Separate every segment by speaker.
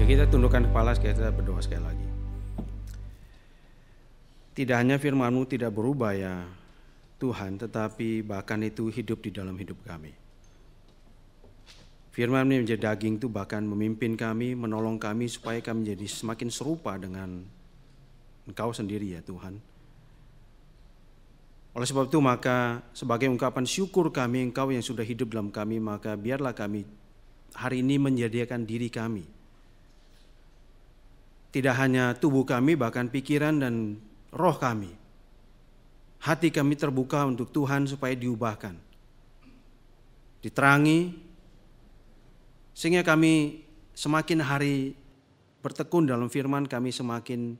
Speaker 1: Ya, kita tundukkan kepala, kita berdoa sekali lagi. Tidak hanya firman-Mu tidak berubah ya Tuhan, tetapi bahkan itu hidup di dalam hidup kami. Firman-Mu menjadi daging itu bahkan memimpin kami, menolong kami supaya kami menjadi semakin serupa dengan Engkau sendiri ya Tuhan. Oleh sebab itu maka sebagai ungkapan syukur kami Engkau yang sudah hidup dalam kami, maka biarlah kami hari ini menyediakan diri kami. Tidak hanya tubuh kami, bahkan pikiran dan roh kami. Hati kami terbuka untuk Tuhan supaya diubahkan, diterangi, sehingga kami semakin hari bertekun dalam firman, kami semakin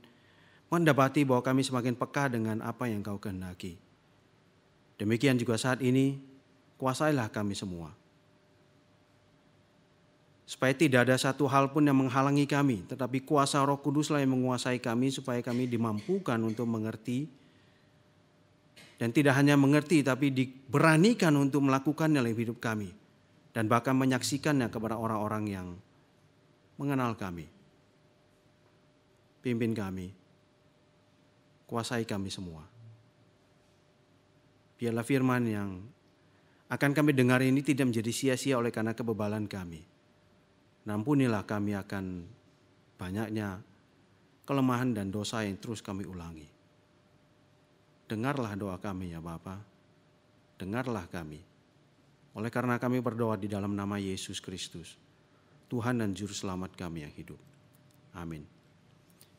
Speaker 1: mendapati bahwa kami semakin peka dengan apa yang Kau kehendaki. Demikian juga saat ini, kuasailah kami semua. Supaya tidak ada satu hal pun yang menghalangi kami, tetapi kuasa Roh Kuduslah yang menguasai kami supaya kami dimampukan untuk mengerti. Dan tidak hanya mengerti, tapi diberanikan untuk melakukannya dalam hidup kami. Dan bahkan menyaksikannya kepada orang-orang yang mengenal kami. Pimpin kami, kuasai kami semua. Biarlah firman yang akan kami dengar ini tidak menjadi sia-sia oleh karena kebebalan kami. Ampunilah kami akan banyaknya kelemahan dan dosa yang terus kami ulangi. Dengarlah doa kami ya Bapa. Dengarlah kami. Oleh karena kami berdoa di dalam nama Yesus Kristus, Tuhan dan Juru Selamat kami yang hidup. Amin.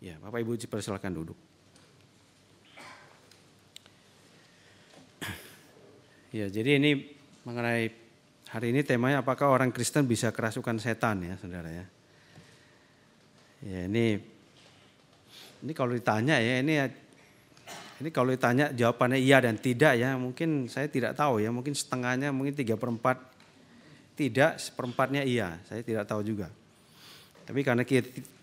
Speaker 1: Ya, Bapak Ibu dipersilakan duduk. Ya, jadi ini mengenai hari ini temanya apakah orang Kristen bisa kerasukan setan ya saudara ya. Ya ini kalau ditanya ya ini kalau ditanya jawabannya iya dan tidak ya mungkin saya tidak tahu ya, mungkin setengahnya mungkin 3/4 tidak, 1/4-nya iya, saya tidak tahu juga. Tapi karena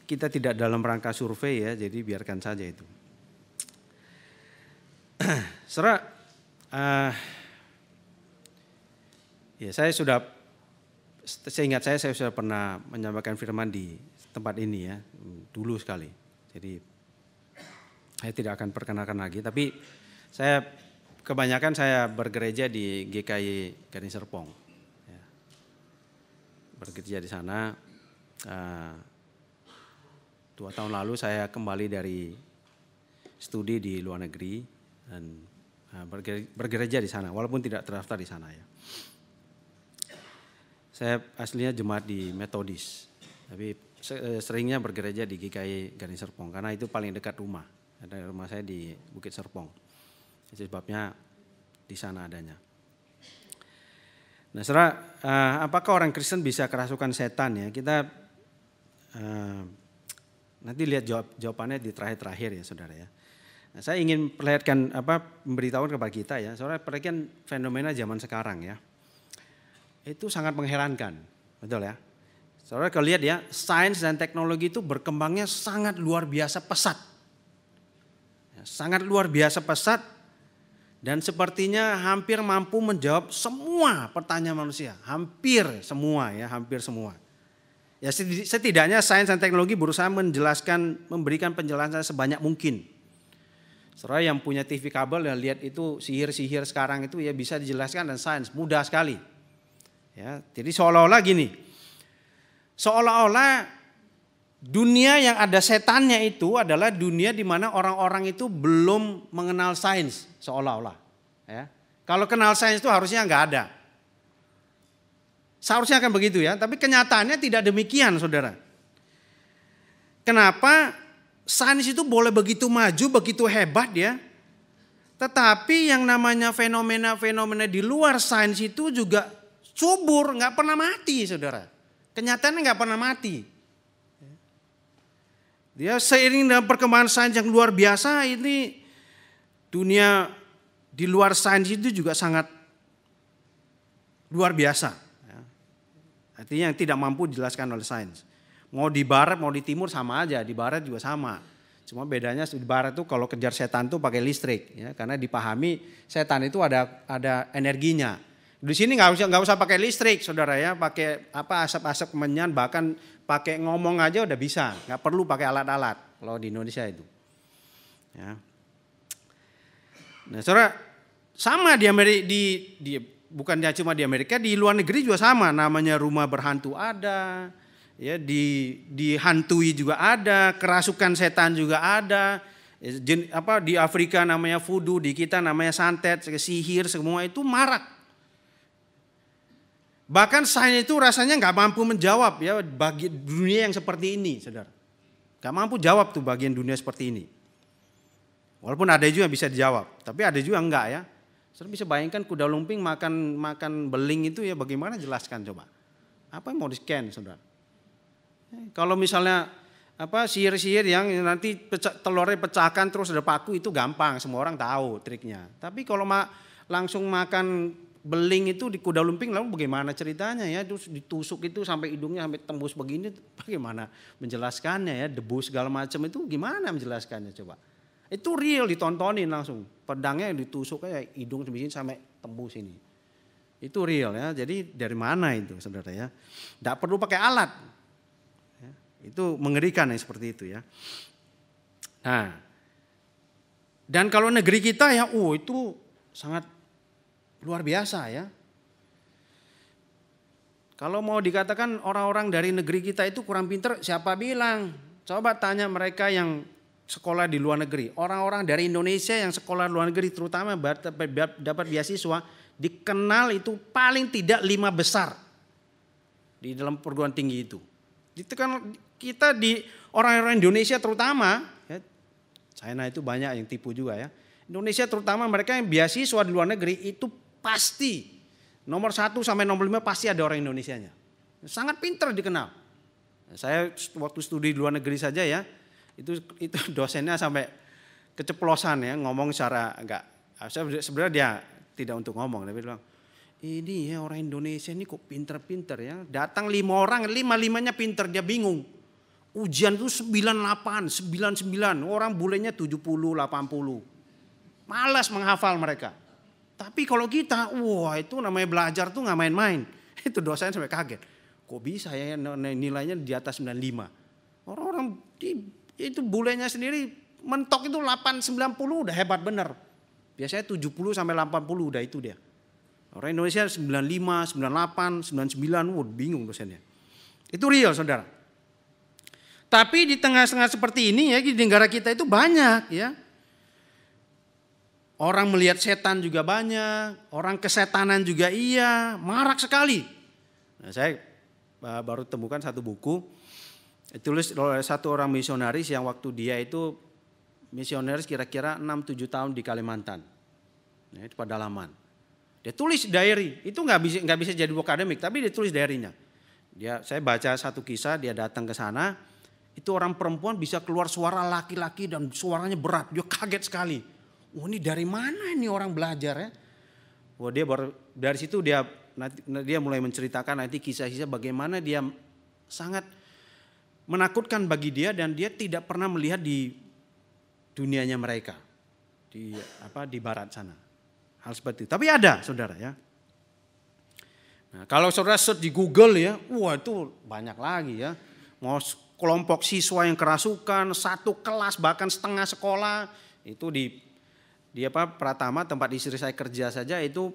Speaker 1: kita tidak dalam rangka survei ya, jadi biarkan saja itu. Saudara, ya saya ingat saya sudah pernah menyampaikan firman di tempat ini ya, dulu sekali. Jadi saya tidak akan perkenalkan lagi, tapi kebanyakan saya bergereja di GKI Gading Serpong. Ya. Bergereja di sana. 2 tahun lalu saya kembali dari studi di luar negeri dan bergereja di sana, walaupun tidak terdaftar di sana ya. Saya aslinya jemaat di Metodis, tapi seringnya bergereja di GKI Gading Serpong karena itu paling dekat rumah. Ada rumah saya di Bukit Serpong. Itu sebabnya di sana adanya. Nah, saudara, apakah orang Kristen bisa kerasukan setan ya? Kita nanti lihat jawabannya di terakhir-terakhir ya, saudara ya. Nah, saya ingin perlihatkan memberitahukan kepada kita ya, saudara, perhatikan fenomena zaman sekarang ya. Itu sangat mengherankan, betul ya. Saudara kalau lihat ya, sains dan teknologi itu berkembangnya sangat luar biasa pesat. Ya, sangat luar biasa pesat dan sepertinya hampir mampu menjawab semua pertanyaan manusia. Hampir semua ya, hampir semua. Ya setidaknya sains dan teknologi berusaha memberikan penjelasan sebanyak mungkin. Saudara yang punya TV kabel dan lihat itu sihir-sihir sekarang itu ya bisa dijelaskan dan sains mudah sekali. Ya, jadi seolah-olah gini, seolah-olah dunia yang ada setannya itu adalah dunia di mana orang-orang itu belum mengenal sains, seolah-olah. Ya. Kalau kenal sains itu harusnya nggak ada. Seharusnya akan begitu ya, tapi kenyataannya tidak demikian saudara. Kenapa sains itu boleh begitu maju, begitu hebat ya, tetapi yang namanya fenomena-fenomena di luar sains itu juga subur, nggak pernah mati saudara. Kenyataannya nggak pernah mati. Dia seiring dengan perkembangan sains yang luar biasa, ini dunia di luar sains itu juga sangat luar biasa. Artinya yang tidak mampu dijelaskan oleh sains. Mau di barat, mau di timur sama aja, di barat juga sama. Cuma bedanya di barat itu kalau kejar setan tuh pakai listrik, ya, karena dipahami setan itu ada energinya. Di sini nggak usah pakai listrik, saudara ya, pakai apa asap-asap kemenyan, bahkan pakai ngomong aja udah bisa, nggak perlu pakai alat-alat kalau di Indonesia itu. Ya. Nah, saudara, sama di Amerika, bukan cuma di Amerika, di luar negeri juga sama, namanya rumah berhantu ada, ya dihantui juga ada, kerasukan setan juga ada. Di Afrika namanya voodoo, di kita namanya santet, sihir, semua itu marak. Bahkan saya itu rasanya nggak mampu menjawab ya bagi dunia yang seperti ini, saudara. Nggak mampu jawab tuh bagian dunia seperti ini. Walaupun ada juga bisa dijawab, tapi ada juga enggak ya. Saudara bisa bayangkan kuda lumping makan beling itu ya, bagaimana jelaskan coba? Apa yang mau di-scan, saudara? Kalau misalnya sihir-sihir yang nanti telurnya pecahkan terus ada paku, itu gampang, semua orang tahu triknya. Tapi kalau langsung makan beling itu di kuda lumping, lalu bagaimana ceritanya ya, terus ditusuk itu sampai hidungnya sampai tembus begini, bagaimana menjelaskannya ya, debu segala macam itu gimana menjelaskannya coba. Itu real, ditontonin langsung, pedangnya ditusuk kayak hidung sebegini sampai tembus ini. Itu real ya, jadi dari mana itu saudara ya, tidak perlu pakai alat ya, itu mengerikan yang seperti itu ya. Nah, dan kalau negeri kita ya, itu sangat luar biasa ya. Kalau mau dikatakan orang-orang dari negeri kita itu kurang pinter, siapa bilang? Coba tanya mereka yang sekolah di luar negeri. Orang-orang dari Indonesia yang sekolah di luar negeri terutama dapat beasiswa, dikenal itu paling tidak 5 besar di dalam perguruan tinggi itu. Itu kan kita di orang-orang Indonesia terutama, ya, China itu banyak yang tipu juga ya. Indonesia terutama mereka yang beasiswa di luar negeri itu pasti nomor 1 sampai nomor 5 pasti ada orang Indonesianya. Sangat pintar dikenal. Saya waktu studi di luar negeri saja ya, itu dosennya sampai keceplosan ya, ngomong secara enggak. Sebenarnya dia tidak untuk ngomong, tapi bilang, ini ya orang Indonesia ini kok pinter-pinter ya. Datang 5 orang, 5-5-nya pinter, dia bingung. Ujian itu 98, 99, orang bulenya 70, 80. Malas menghafal mereka. Tapi kalau kita, wah itu namanya belajar tuh nggak main-main. Itu dosen sampai kaget. Kok bisa ya nilainya di atas 95. Orang-orang itu bulenya sendiri mentok itu 8-90 udah hebat bener. Biasanya 70 sampai 80 udah itu dia. Orang Indonesia 95, 98, 99, bingung dosennya. Itu real saudara. Tapi di tengah-tengah seperti ini ya, di negara kita itu banyak ya. Orang melihat setan juga banyak, orang kesetanan juga iya, marak sekali. Nah, saya baru temukan satu buku, ditulis oleh satu orang misionaris yang waktu dia itu misionaris kira-kira 6-7 tahun di Kalimantan, nah, itu pedalaman. Dia tulis diary, itu nggak bisa jadi buku akademik, tapi dia tulis diarynya. Saya baca satu kisah, dia datang ke sana, itu orang perempuan bisa keluar suara laki-laki dan suaranya berat, dia kaget sekali. Wah, ini dari mana ini orang belajar ya? Wah, dia baru dari situ dia mulai menceritakan nanti kisah-kisah bagaimana dia sangat menakutkan bagi dia dan dia tidak pernah melihat di dunianya mereka di barat sana. Hal seperti itu. Tapi ada, saudara ya. Nah, kalau saudara search di Google ya, wah itu banyak lagi ya. Mau kelompok siswa yang kerasukan, satu kelas bahkan setengah sekolah itu di Pratama tempat istri saya kerja saja itu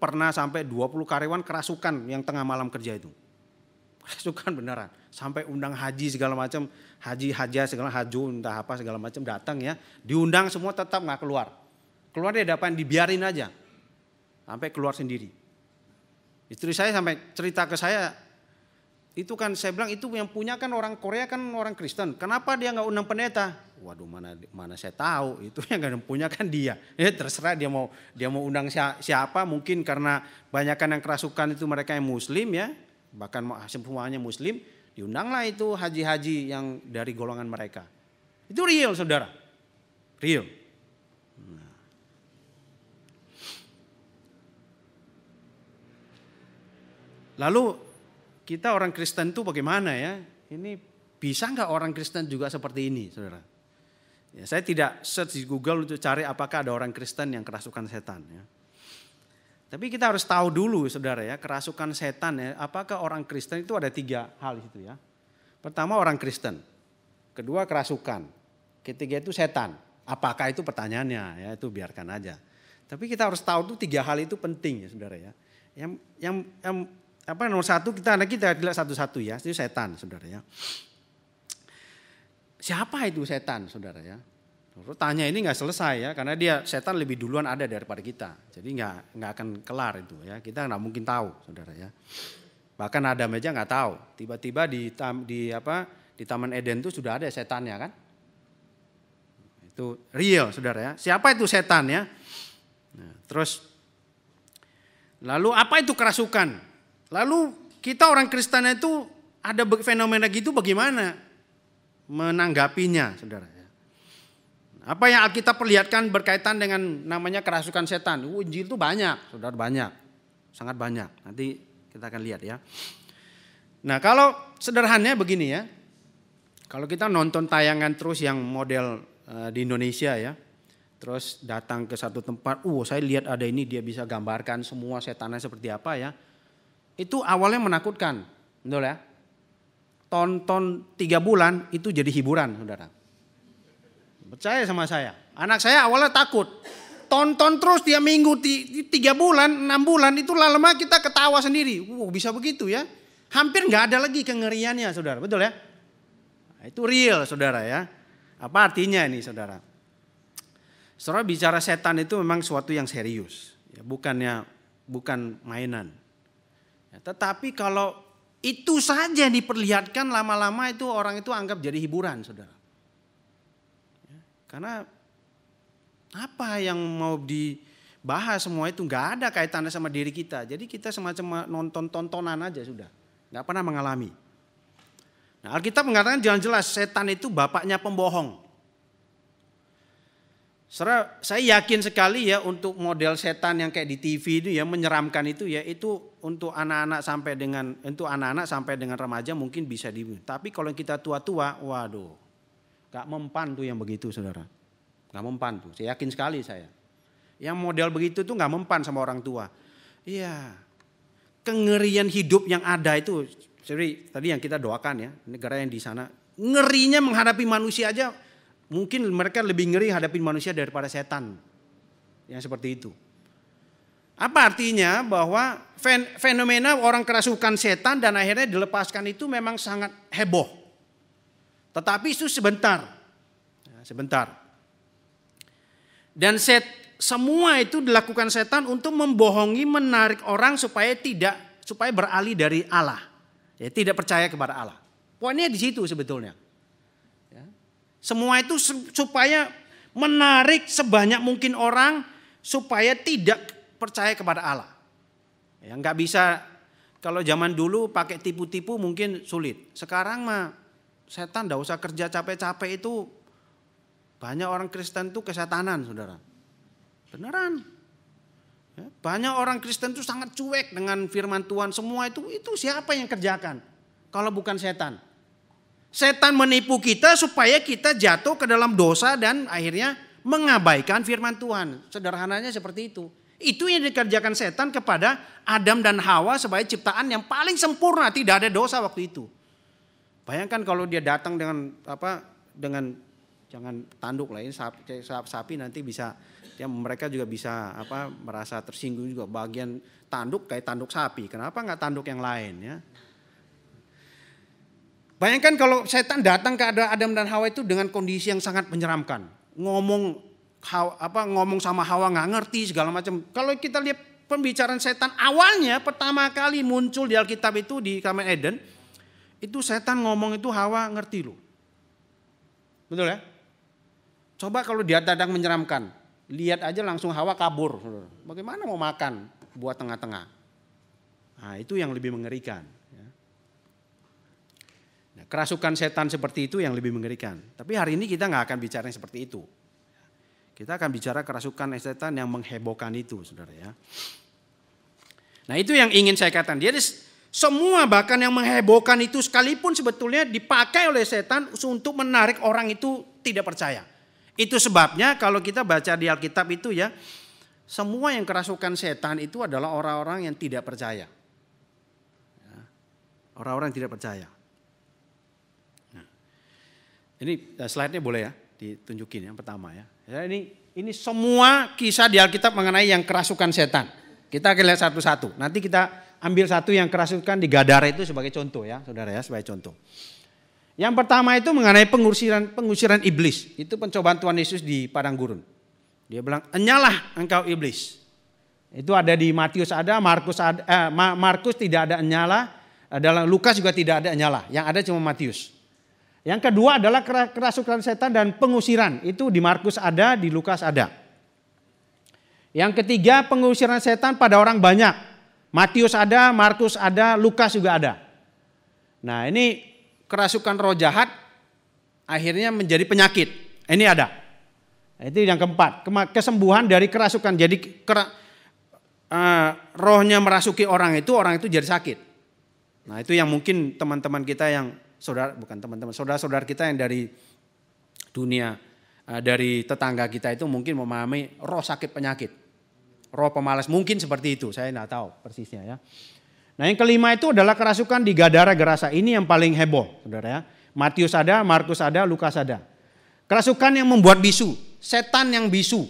Speaker 1: pernah sampai 20 karyawan kerasukan yang tengah malam kerja itu. Kerasukan beneran. Sampai undang haji segala macam, haji segala haju entah apa segala macam datang ya. Diundang semua tetap nggak keluar. Keluar dia dapat dibiarin aja. Sampai keluar sendiri. Istri saya sampai cerita ke saya, itu kan saya bilang itu yang punya kan orang Korea kan orang Kristen. Kenapa dia nggak undang pendeta? Waduh, mana saya tahu, itu yang nggak punya kan dia. Ya terserah dia mau undang siapa, mungkin karena banyakkan yang kerasukan itu mereka yang Muslim ya, bahkan semuanya Muslim, diundanglah itu haji-haji yang dari golongan mereka. Itu real saudara, real. Lalu kita orang Kristen itu bagaimana ya? Ini bisa nggak orang Kristen juga seperti ini, saudara? Ya, saya tidak search di Google untuk cari apakah ada orang Kristen yang kerasukan setan. Ya. Tapi kita harus tahu dulu saudara ya, kerasukan setan ya, apakah orang Kristen itu ada 3 hal itu ya. Pertama orang Kristen, kedua kerasukan, ketiga itu setan. Apakah itu pertanyaannya ya, itu biarkan aja. Tapi kita harus tahu tuh 3 hal itu penting ya saudara ya. Yang nomor 1 kita lihat satu-satu ya, itu setan saudara ya. Siapa itu setan saudara ya? Tanya ini nggak selesai ya, karena setan lebih duluan ada daripada kita. Jadi nggak akan kelar itu ya, kita nggak mungkin tahu saudara ya. Bahkan Adam aja nggak tahu. Tiba-tiba di Taman Eden itu sudah ada setannya kan? Itu real saudara ya. Siapa itu setan ya? Nah, terus lalu apa itu kerasukan? Lalu kita orang Kristen itu ada fenomena gitu bagaimana menanggapinya saudara? Apa yang Alkitab perlihatkan berkaitan dengan namanya kerasukan setan? Injil itu banyak, saudara, banyak, sangat banyak. Nanti kita akan lihat ya. Nah kalau sederhananya begini ya, kalau kita nonton tayangan terus yang model di Indonesia ya, terus datang ke satu tempat, saya lihat ada ini, dia bisa gambarkan semua setannya seperti apa ya. Itu awalnya menakutkan, betul ya. Tonton 3 bulan itu jadi hiburan saudara. Percaya sama saya. Anak saya awalnya takut. Tonton terus dia minggu 3 bulan, 6 bulan itu lama-lama kita ketawa sendiri. Bisa begitu ya. Hampir nggak ada lagi kengeriannya saudara. Betul ya? Nah, itu real saudara ya. Apa artinya ini saudara? Saudara bicara setan itu memang suatu yang serius. Ya, bukan mainan. Ya, tetapi kalau itu saja diperlihatkan lama-lama itu orang itu anggap jadi hiburan saudara. Karena apa yang mau dibahas semua itu nggak ada kaitannya sama diri kita. Jadi kita semacam nonton tontonan aja sudah, nggak pernah mengalami. Nah, Alkitab mengatakan jelas setan itu bapaknya pembohong. Saya yakin sekali ya untuk model setan yang kayak di TV itu ya menyeramkan itu ya, itu untuk anak-anak sampai dengan remaja mungkin bisa tapi kalau kita tua-tua, waduh. Gak mempan tuh yang begitu saudara. Gak mempan tuh, saya yakin sekali saya. Yang model begitu tuh gak mempan sama orang tua. Iya, kengerian hidup yang ada itu, tadi yang kita doakan ya, negara yang di sana. Ngerinya menghadapi manusia aja, mungkin mereka lebih ngeri hadapi manusia daripada setan. Yang seperti itu. Apa artinya bahwa fenomena orang kerasukan setan dan akhirnya dilepaskan itu memang sangat heboh. Tetapi itu sebentar. Dan semua itu dilakukan setan untuk membohongi, menarik orang supaya beralih dari Allah. Ya, tidak percaya kepada Allah. Poinnya di situ sebetulnya. Ya. Semua itu supaya menarik sebanyak mungkin orang supaya tidak percaya kepada Allah. Ya, nggak bisa, kalau zaman dulu pakai tipu-tipu mungkin sulit. Sekarang mah setan enggak usah kerja capek-capek itu. Banyak orang Kristen itu kesetanan saudara. Beneran. Ya, banyak orang Kristen itu sangat cuek dengan firman Tuhan. Semua itu siapa yang kerjakan? Kalau bukan setan. Setan menipu kita supaya kita jatuh ke dalam dosa dan akhirnya mengabaikan firman Tuhan. Sederhananya seperti itu. Itu yang dikerjakan setan kepada Adam dan Hawa sebagai ciptaan yang paling sempurna. Tidak ada dosa waktu itu. Bayangkan kalau dia datang dengan jangan tanduk lah ini sapi nanti bisa ya mereka juga bisa merasa tersinggung juga bagian tanduk kayak tanduk sapi. Kenapa nggak tanduk yang lain ya? Bayangkan kalau setan datang ke Adam dan Hawa itu dengan kondisi yang sangat menyeramkan. Ngomong sama Hawa nggak ngerti segala macam. Kalau kita lihat pembicaraan setan awalnya pertama kali muncul di Alkitab itu di Taman Eden. Itu setan ngomong itu Hawa ngerti loh. Betul ya? Coba kalau dia datang menyeramkan. Lihat aja langsung Hawa kabur. Bagaimana mau makan buat tengah-tengah. Nah itu yang lebih mengerikan. Nah, kerasukan setan seperti itu yang lebih mengerikan. Tapi hari ini kita gak akan bicara yang seperti itu. Kita akan bicara kerasukan setan yang menghebohkan itu saudara ya. Nah itu yang ingin saya katakan. Dia semua bahkan yang menghebohkan itu sekalipun sebetulnya dipakai oleh setan untuk menarik orang itu tidak percaya. Itu sebabnya kalau kita baca di Alkitab itu ya, semua yang kerasukan setan itu adalah orang-orang yang tidak percaya. Ya, orang-orang yang tidak percaya. Nah, ini slide-nya boleh ya ditunjukin yang pertama ya. Ya, ini semua kisah di Alkitab mengenai yang kerasukan setan. Kita akan lihat satu-satu. Nanti kita ambil satu yang kerasukan di Gadara itu sebagai contoh ya, saudara ya, sebagai contoh. Yang pertama itu mengenai pengusiran iblis. Itu pencobaan Tuhan Yesus di padang gurun. Dia bilang, "Enyalah engkau iblis." Itu ada di Matius ada, Markus tidak ada enyala, dalam Lukas juga tidak ada enyala. Yang ada cuma Matius. Yang kedua adalah kerasukan setan dan pengusiran. Itu di Markus ada, di Lukas ada. Yang ketiga pengusiran setan pada orang banyak. Matius ada, Markus ada, Lukas juga ada. Nah ini kerasukan roh jahat akhirnya menjadi penyakit. Ini ada. Itu yang keempat. Kesembuhan dari kerasukan. Jadi rohnya merasuki orang itu jadi sakit. Nah itu yang mungkin teman-teman kita yang saudara-saudara kita yang dari dunia, dari tetangga kita itu mungkin memahami roh sakit penyakit. Roh pemalas mungkin seperti itu. Saya tidak tahu persisnya ya. Nah yang kelima itu adalah kerasukan di Gadara Gerasa. Ini yang paling heboh, saudara ya. Matius ada, Markus ada, Lukas ada. Kerasukan yang membuat bisu, setan yang bisu,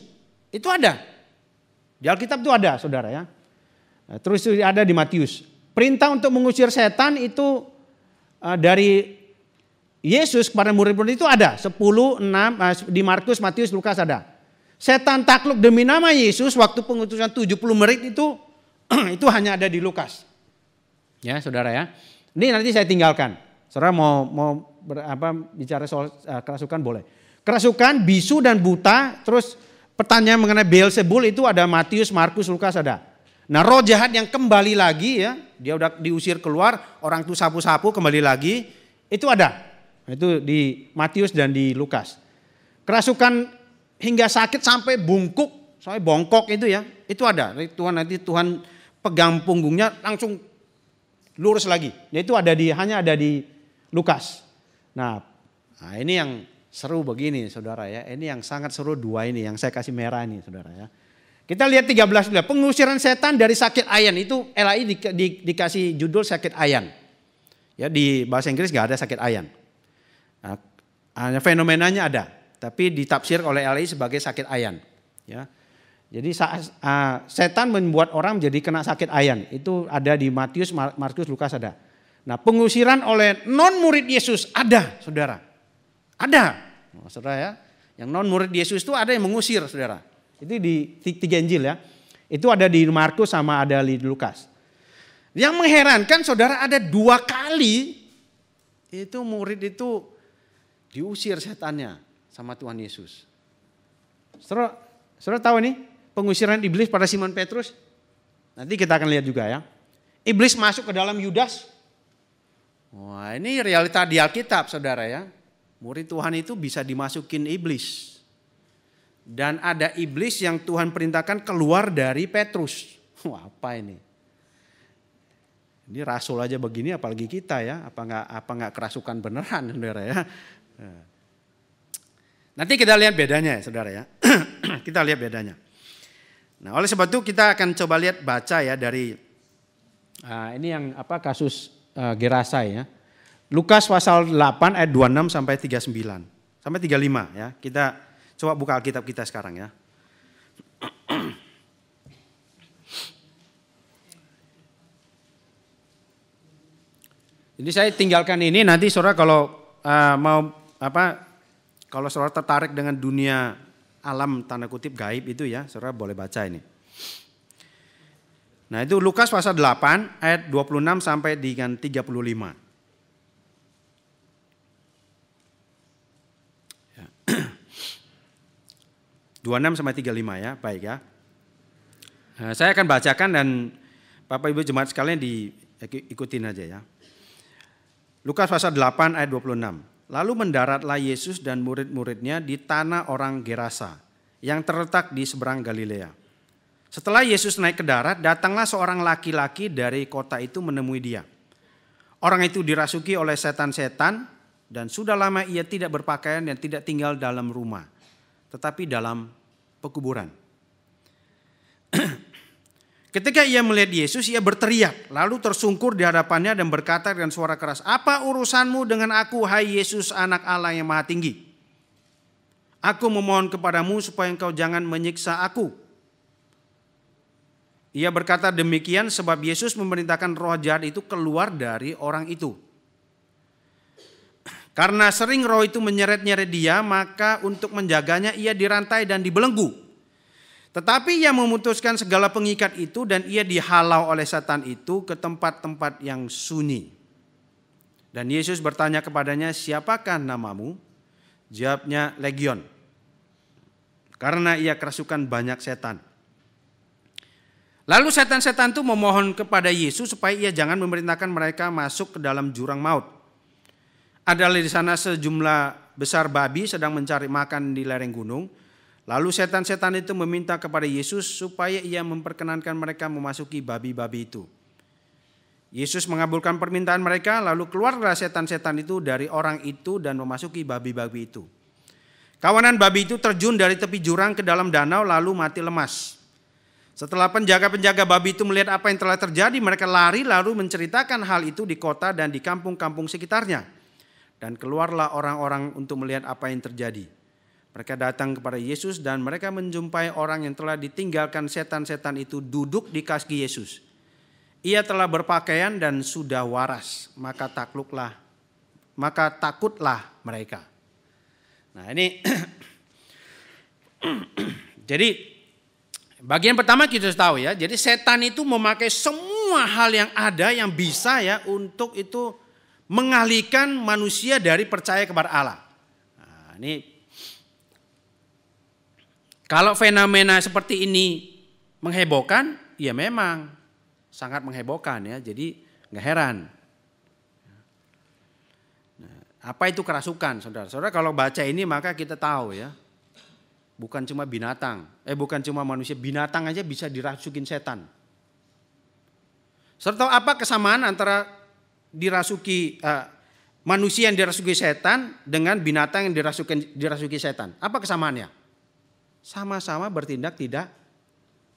Speaker 1: itu ada. Di Alkitab itu ada, saudara ya. Nah, terus ada di Matius. Perintah untuk mengusir setan itu dari Yesus kepada murid-murid itu ada. 10, 6, di Markus, Matius, Lukas ada. Setan takluk demi nama Yesus waktu pengutusan 70 murid itu hanya ada di Lukas. Ya saudara ya, ini nanti saya tinggalkan. Saudara mau bicara soal kerasukan boleh. Kerasukan, bisu dan buta, terus pertanyaan mengenai Beelzebul itu ada Matius, Markus, Lukas ada. Nah roh jahat yang kembali lagi ya, dia udah diusir keluar, orang itu sapu-sapu kembali lagi, itu ada. Itu di Matius dan di Lukas. Kerasukan hingga sakit sampai bungkuk, sampai bongkok itu ya, itu ada. Tuhan pegang punggungnya langsung lurus lagi. Yaitu hanya ada di Lukas. Nah ini yang seru begini saudara ya. Ini yang sangat seru dua ini yang saya kasih merah ini saudara ya. Kita lihat 13 dulu. Pengusiran setan dari sakit ayan. Itu LAI dikasih judul sakit ayan. Ya di bahasa Inggris gak ada sakit ayan. Nah, hanya fenomenanya ada. Tapi ditafsir oleh LAI sebagai sakit ayan. Ya. Jadi setan membuat orang menjadi kena sakit ayan. Itu ada di Matius, Markus, Lukas ada. Nah pengusiran oleh non murid Yesus ada saudara. Ada. Saudara ya. Yang non murid Yesus itu ada yang mengusir saudara. Itu di 3 Injil ya. Itu ada di Markus sama ada di Lukas. Yang mengherankan saudara ada 2 kali itu murid itu diusir setannya sama Tuhan Yesus. Saudara tahu nih? Pengusiran iblis pada Simon Petrus. Nanti kita akan lihat juga ya. Iblis masuk ke dalam Yudas. Wah ini realita di Alkitab saudara ya. Murid Tuhan itu bisa dimasukin iblis. Dan ada iblis yang Tuhan perintahkan keluar dari Petrus. Wah apa ini? Ini rasul aja begini apalagi kita ya. Apa nggak kerasukan beneran saudara ya. Nanti kita lihat bedanya ya saudara ya. Kita lihat bedanya. Nah oleh sebab itu kita akan coba lihat baca ya dari ini yang kasus Gerasa ya. Lukas pasal 8 ayat 26 sampai 39 sampai 35 ya. Kita coba buka Alkitab kita sekarang ya. Jadi saya tinggalkan ini nanti saudara kalau kalau saudara tertarik dengan dunia alam tanda kutip gaib itu ya, saudara boleh baca ini. Nah itu Lukas pasal 8 ayat 26 sampai dengan 35. Ya. 26 sampai 35 ya, baik ya. Nah, saya akan bacakan dan Bapak Ibu jemaat sekalian diikutin aja ya. Lukas pasal 8 ayat 26. Lalu mendaratlah Yesus dan murid-muridnya di tanah orang Gerasa yang terletak di seberang Galilea. Setelah Yesus naik ke darat, datanglah seorang laki-laki dari kota itu menemui dia. Orang itu dirasuki oleh setan-setan dan sudah lama ia tidak berpakaian dan tidak tinggal dalam rumah, tetapi dalam pekuburan. Ketika ia melihat Yesus, ia berteriak, lalu tersungkur di hadapannya dan berkata dengan suara keras, "Apa urusanmu dengan aku, hai Yesus, Anak Allah yang Maha Tinggi? Aku memohon kepadamu supaya engkau jangan menyiksa aku." Ia berkata demikian sebab Yesus memerintahkan roh jahat itu keluar dari orang itu. Karena sering roh itu menyeret-nyeret dia, maka untuk menjaganya ia dirantai dan dibelenggu. Tetapi ia memutuskan segala pengikat itu dan ia dihalau oleh setan itu ke tempat-tempat yang sunyi. Dan Yesus bertanya kepadanya, "Siapakah namamu?" Jawabnya, "Legion." Karena ia kerasukan banyak setan. Lalu setan-setan itu memohon kepada Yesus supaya ia jangan memerintahkan mereka masuk ke dalam jurang maut. Adalah di sana sejumlah besar babi sedang mencari makan di lereng gunung. Lalu setan-setan itu meminta kepada Yesus supaya ia memperkenankan mereka memasuki babi-babi itu. Yesus mengabulkan permintaan mereka, lalu keluarlah setan-setan itu dari orang itu dan memasuki babi-babi itu. Kawanan babi itu terjun dari tepi jurang ke dalam danau lalu mati lemas. Setelah penjaga-penjaga babi itu melihat apa yang telah terjadi, mereka lari lalu menceritakan hal itu di kota dan di kampung-kampung sekitarnya. Dan keluarlah orang-orang untuk melihat apa yang terjadi. Mereka datang kepada Yesus dan mereka menjumpai orang yang telah ditinggalkan setan-setan itu duduk di kaki Yesus. Ia telah berpakaian dan sudah waras, maka takutlah mereka. Nah ini, jadi bagian pertama kita harus tahu ya, jadi setan itu memakai semua hal yang ada yang bisa ya untuk itu mengalihkan manusia dari percaya kepada Allah. Nah, ini kalau fenomena seperti ini menghebohkan, ya memang sangat menghebohkan ya, jadi nggak heran. Nah, apa itu kerasukan, saudara-saudara? Kalau baca ini maka kita tahu ya. Bukan cuma binatang, bukan cuma manusia, binatang aja bisa dirasukin setan. Serta apa kesamaan antara manusia yang dirasuki setan dengan binatang yang dirasuki setan? Apa kesamaannya? Sama-sama bertindak tidak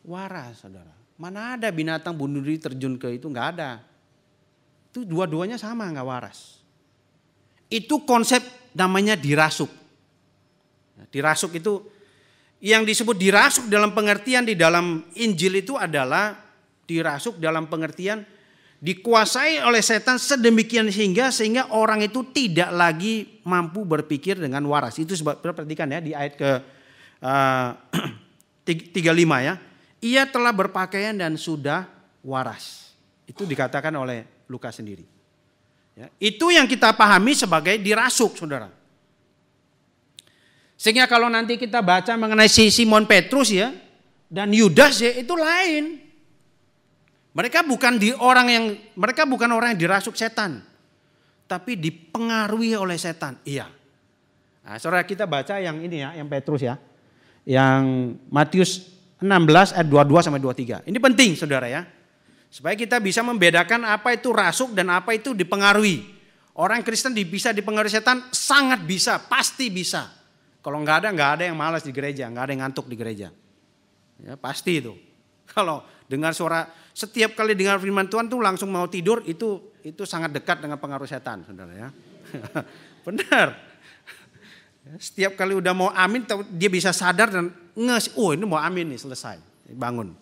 Speaker 1: waras, saudara. Mana ada binatang bunuh diri terjun ke itu, nggak ada. Itu dua-duanya sama, nggak waras. Itu konsep namanya dirasuk. Dirasuk itu yang disebut dirasuk dalam pengertian di dalam Injil itu adalah dirasuk dalam pengertian dikuasai oleh setan sedemikian sehingga orang itu tidak lagi mampu berpikir dengan waras. Itu sebab perhatikan ya di ayat ke 35 ya. Ia telah berpakaian dan sudah waras. Itu dikatakan oleh Lukas sendiri. Ya, itu yang kita pahami sebagai dirasuk, saudara. Sehingga kalau nanti kita baca mengenai si Simon Petrus ya dan Yudas ya itu lain. Mereka bukan orang yang dirasuk setan, tapi dipengaruhi oleh setan. Iya. Nah, saudara kita baca yang ini ya, yang Petrus ya. Yang Matius 16 ayat 22 sampai 23. Ini penting saudara ya. Supaya kita bisa membedakan apa itu rasuk dan apa itu dipengaruhi. Orang Kristen bisa dipengaruhi setan, sangat bisa, pasti bisa. Kalau nggak ada yang malas di gereja, nggak ada yang ngantuk di gereja. Ya, pasti itu. Kalau dengar suara, setiap kali dengar firman Tuhan tuh langsung mau tidur, itu sangat dekat dengan pengaruh setan, saudara ya. Benar. Setiap kali udah mau amin, dia bisa sadar dan ini mau amin nih, selesai, bangun.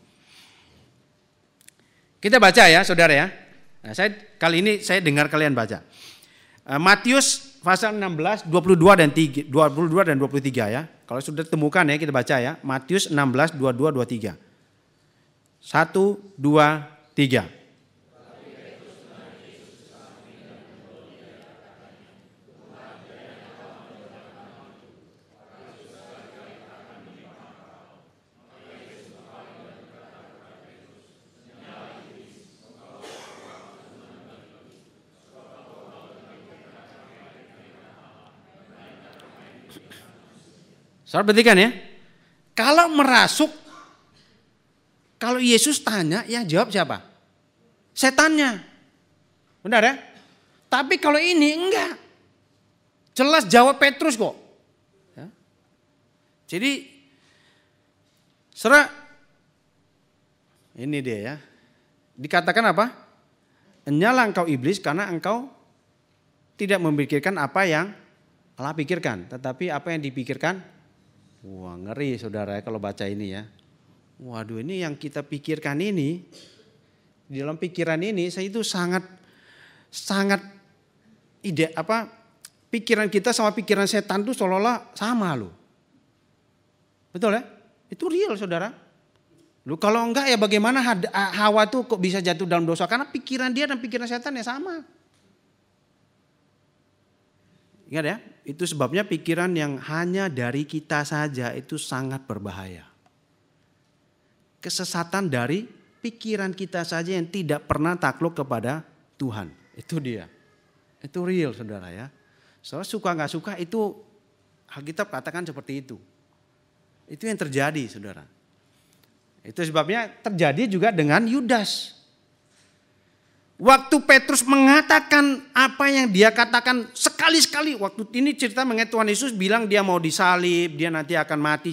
Speaker 1: Kita baca ya, saudara ya. Nah, kali ini saya dengar kalian baca. Matius pasal 16, 22 dan 23 ya. Kalau sudah temukan ya kita baca ya. Matius 16, 22, 23. 1, 2, 3. Saudara perhatikan ya. Kalau merasuk, kalau Yesus tanya, yang jawab siapa? Setannya. Benar ya? Tapi kalau ini enggak. Jelas jawab Petrus kok. Ya. Jadi, saudara, Ini dia ya. Dikatakan apa? Enyalah engkau iblis karena engkau tidak memikirkan apa yang Allah pikirkan. Tetapi apa yang dipikirkan, wah ngeri saudara ya kalau baca ini ya. Waduh ini yang kita pikirkan ini, di dalam pikiran ini saya itu sangat pikiran kita sama pikiran setan itu seolah-olah sama loh. Betul ya? Itu real saudara. Lu kalau enggak ya bagaimana Hawa tuh kok bisa jatuh dalam dosa? Karena pikiran dia dan pikiran setan ya sama. Ingat ya, itu sebabnya pikiran yang hanya dari kita saja itu sangat berbahaya. Kesesatan dari pikiran kita saja yang tidak pernah takluk kepada Tuhan. Itu dia. Itu real saudara ya. Soalnya suka gak suka itu Alkitab katakan seperti itu. Itu yang terjadi saudara. Itu sebabnya terjadi juga dengan Yudas. Waktu Petrus mengatakan apa yang dia katakan sekali-sekali. Waktu ini cerita mengenai Tuhan Yesus bilang dia mau disalib, dia nanti akan mati.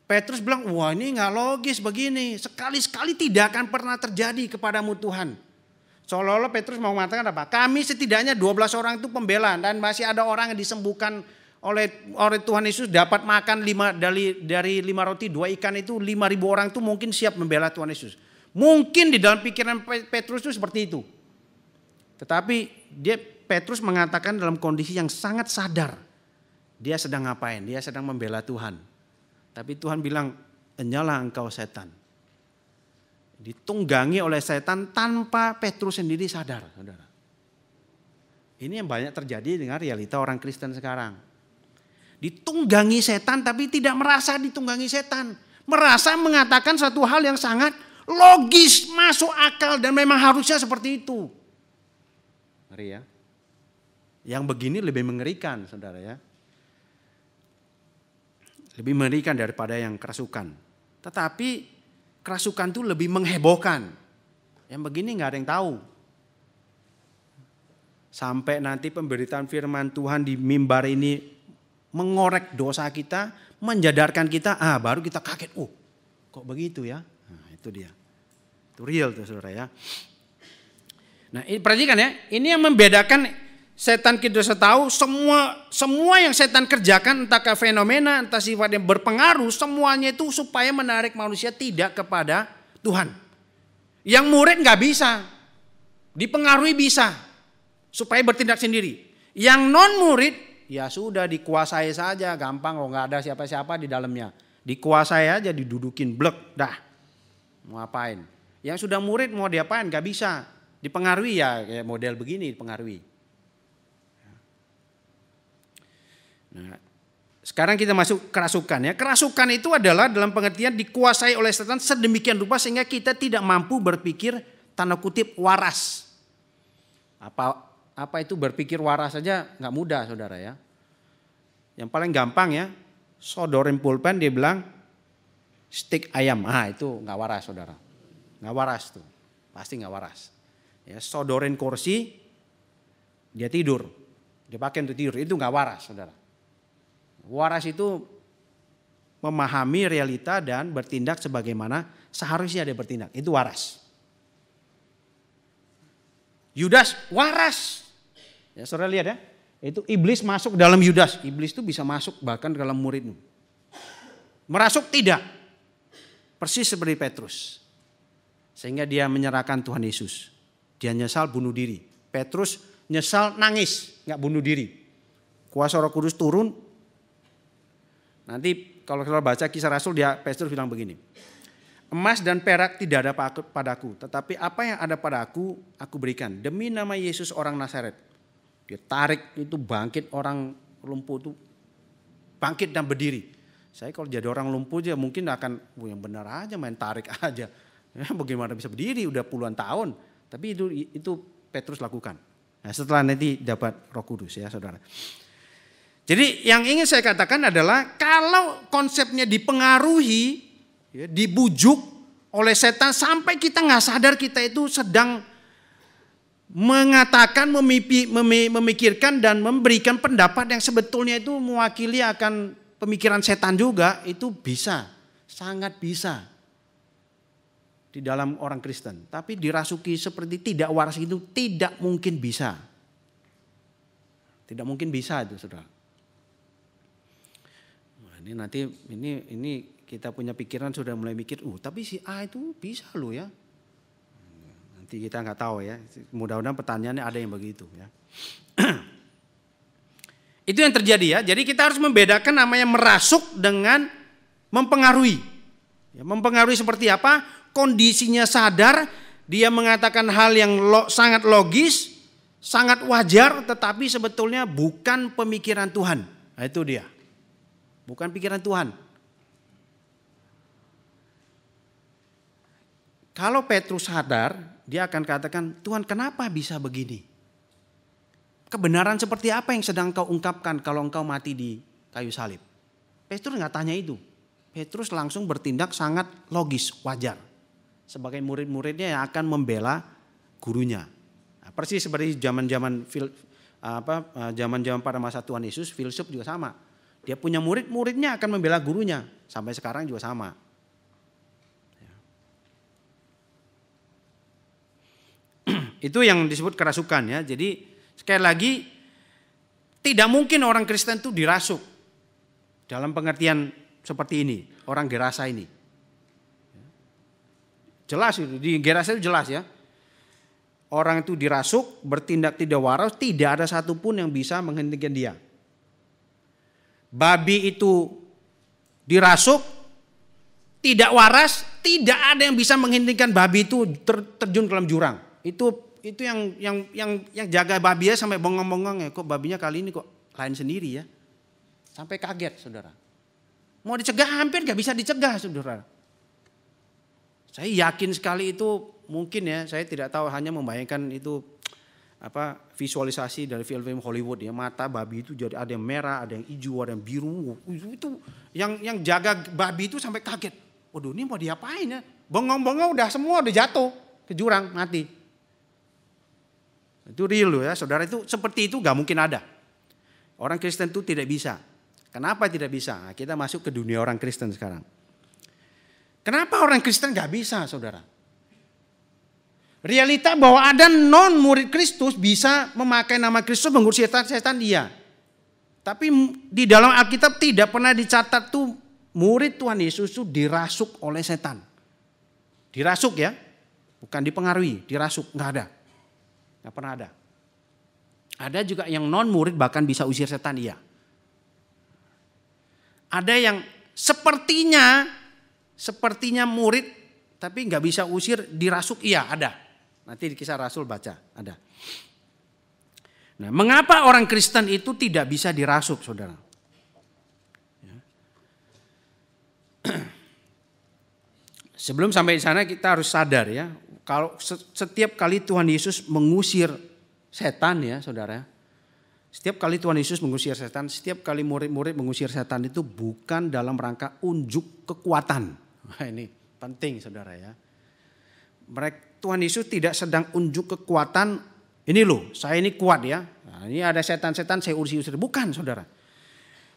Speaker 1: Petrus bilang, wah ini gak logis begini. Sekali-sekali tidak akan pernah terjadi kepadamu Tuhan. Seolah-olah Petrus mau mengatakan apa? Kami setidaknya 12 orang itu pembela. Dan masih ada orang yang disembuhkan oleh Tuhan Yesus dapat makan dari 5 roti 2 ikan itu 5.000 orang itu mungkin siap membela Tuhan Yesus. Mungkin di dalam pikiran Petrus itu seperti itu. Tetapi Petrus mengatakan dalam kondisi yang sangat sadar. Dia sedang ngapain? Dia sedang membela Tuhan. Tapi Tuhan bilang, enyalah engkau setan. Ditunggangi oleh setan tanpa Petrus sendiri sadar. Saudara. Ini yang banyak terjadi dengan realita orang Kristen sekarang. Ditunggangi setan tapi tidak merasa ditunggangi setan. Merasa mengatakan satu hal yang sangat logis, masuk akal dan memang harusnya seperti itu. Ngeri ya. Yang begini lebih mengerikan saudara ya. Lebih mengerikan daripada yang kerasukan. Tetapi kerasukan itu lebih menghebohkan. Yang begini gak ada yang tahu. Sampai nanti pemberitaan firman Tuhan di mimbar ini mengorek dosa kita, menjadarkan kita, baru kita kaget, kok begitu ya? Nah, itu dia. Itu real tuh saudara ya. Nah, ini perhatikan ya, ini yang membedakan setan kita tahu semua yang setan kerjakan entah ke fenomena, entah sifat yang berpengaruh, semuanya itu supaya menarik manusia tidak kepada Tuhan. Yang murid nggak bisa, dipengaruhi bisa, supaya bertindak sendiri. Yang non murid ya sudah dikuasai saja, gampang loh, nggak ada siapa-siapa di dalamnya. Dikuasai aja, didudukin blek, dah. Mau apain? Yang sudah murid mau diapain? Nggak bisa. Dipengaruhi ya kayak model begini dipengaruhi. Nah, sekarang kita masuk kerasukan ya. Kerasukan itu adalah dalam pengertian dikuasai oleh setan sedemikian rupa sehingga kita tidak mampu berpikir tanda kutip waras. Apa itu berpikir waras saja nggak mudah saudara ya. Yang paling gampang ya, sodorin pulpen dia bilang stik ayam, itu nggak waras saudara. Nggak waras tuh, pasti nggak waras. Ya, sodorin kursi, dia tidur, dia pakai untuk tidur, itu nggak waras saudara. Waras itu memahami realita dan bertindak sebagaimana seharusnya dia bertindak, itu waras. Yudas waras. Ya, saudara lihat ya, itu iblis masuk dalam Yudas. Iblis itu bisa masuk bahkan dalam muridmu. Merasuk tidak. Persis seperti Petrus. Sehingga dia menyerahkan Tuhan Yesus. Dia nyesal bunuh diri. Petrus nyesal nangis, nggak bunuh diri. Kuasa Roh Kudus turun. Nanti kalau kita baca Kisah Rasul, Petrus bilang begini. Emas dan perak tidak ada padaku, tetapi apa yang ada padaku, aku berikan. Demi nama Yesus orang Nazaret. Dia tarik itu bangkit orang lumpuh itu. Bangkit dan berdiri. Saya kalau jadi orang lumpuh aja mungkin akan, yang benar aja main tarik aja. Ya, bagaimana bisa berdiri udah puluhan tahun. Tapi itu Petrus lakukan. Nah, setelah nanti dapat Roh Kudus ya saudara. Jadi yang ingin saya katakan adalah kalau konsepnya dipengaruhi, ya, dibujuk oleh setan sampai kita nggak sadar kita itu sedang mengatakan, memikirkan dan memberikan pendapat yang sebetulnya itu mewakili akan pemikiran setan juga, itu bisa, sangat bisa. di dalam orang Kristen. Tapi dirasuki seperti tidak waras itu tidak mungkin bisa. Tidak mungkin bisa itu, saudara. Nah, ini nanti ini kita punya pikiran sudah mulai mikir, tapi si A itu bisa loh ya. Nanti kita nggak tahu ya. Mudah-mudahan pertanyaannya ada yang begitu ya. Itu yang terjadi ya. Jadi kita harus membedakan namanya merasuk dengan mempengaruhi. Ya, mempengaruhi seperti apa? Kondisinya sadar, dia mengatakan hal yang sangat logis, sangat wajar, tetapi sebetulnya bukan pemikiran Tuhan. Nah, itu dia. Bukan pikiran Tuhan. Kalau Petrus sadar, dia akan katakan, Tuhan kenapa bisa begini? Kebenaran seperti apa yang sedang kau ungkapkan kalau engkau mati di kayu salib? Petrus nggak tanya itu. Petrus langsung bertindak sangat logis, wajar. Sebagai murid-muridnya yang akan membela gurunya. Nah, persis seperti zaman-zaman pada masa Tuhan Yesus, filsuf juga sama. Dia punya murid-muridnya akan membela gurunya. Sampai sekarang juga sama. Itu yang disebut kerasukan ya. Jadi sekali lagi tidak mungkin orang Kristen itu dirasuk dalam pengertian seperti ini, orang Gerasa ini. Jelas itu, di Gerasa itu jelas ya. Orang itu dirasuk, bertindak tidak waras, tidak ada satupun yang bisa menghentikan dia. Babi itu dirasuk, tidak waras, tidak ada yang bisa menghentikan babi itu terjun ke dalam jurang. Itu yang jaga babinya sampai bongong-bongong ya, kok babinya kali ini kok lain sendiri ya. Sampai kaget saudara. Mau dicegah hampir gak bisa dicegah saudara. Saya yakin sekali itu mungkin ya, saya tidak tahu, hanya membayangkan itu visualisasi dari film-film Hollywood ya, mata babi itu jadi ada yang merah, ada yang hijau, ada yang biru. Itu yang jaga babi itu sampai kaget. Waduh, ini mau diapain ya? Bongong-bongong udah semua udah jatuh ke jurang, mati. Itu real loh ya, saudara, itu seperti itu gak mungkin ada. Orang Kristen itu tidak bisa. Kenapa tidak bisa? Nah, kita masuk ke dunia orang Kristen sekarang. Kenapa orang Kristen gak bisa, saudara? Realita bahwa ada non murid Kristus bisa memakai nama Kristus mengusir setan iya. Tapi di dalam Alkitab tidak pernah dicatat tuh murid Tuhan Yesus itu dirasuk oleh setan. Dirasuk ya, bukan dipengaruhi, dirasuk, nggak ada. Nggak pernah ada. Ada juga yang non murid bahkan bisa usir setan iya. Ada yang sepertinya murid tapi nggak bisa usir, dirasuk iya, ada. Nanti di Kisah Rasul baca, ada. Nah, mengapa orang Kristen itu tidak bisa dirasuk, saudara? Ya. Sebelum sampai di sana kita harus sadar ya, kalau setiap kali Tuhan Yesus mengusir setan ya, saudara. Setiap kali Tuhan Yesus mengusir setan, setiap kali murid-murid mengusir setan itu bukan dalam rangka unjuk kekuatan. Nah, ini penting, saudara ya. Tuhan Yesus tidak sedang unjuk kekuatan, ini loh saya ini kuat ya. Nah, ini ada setan-setan saya usir. Bukan, saudara.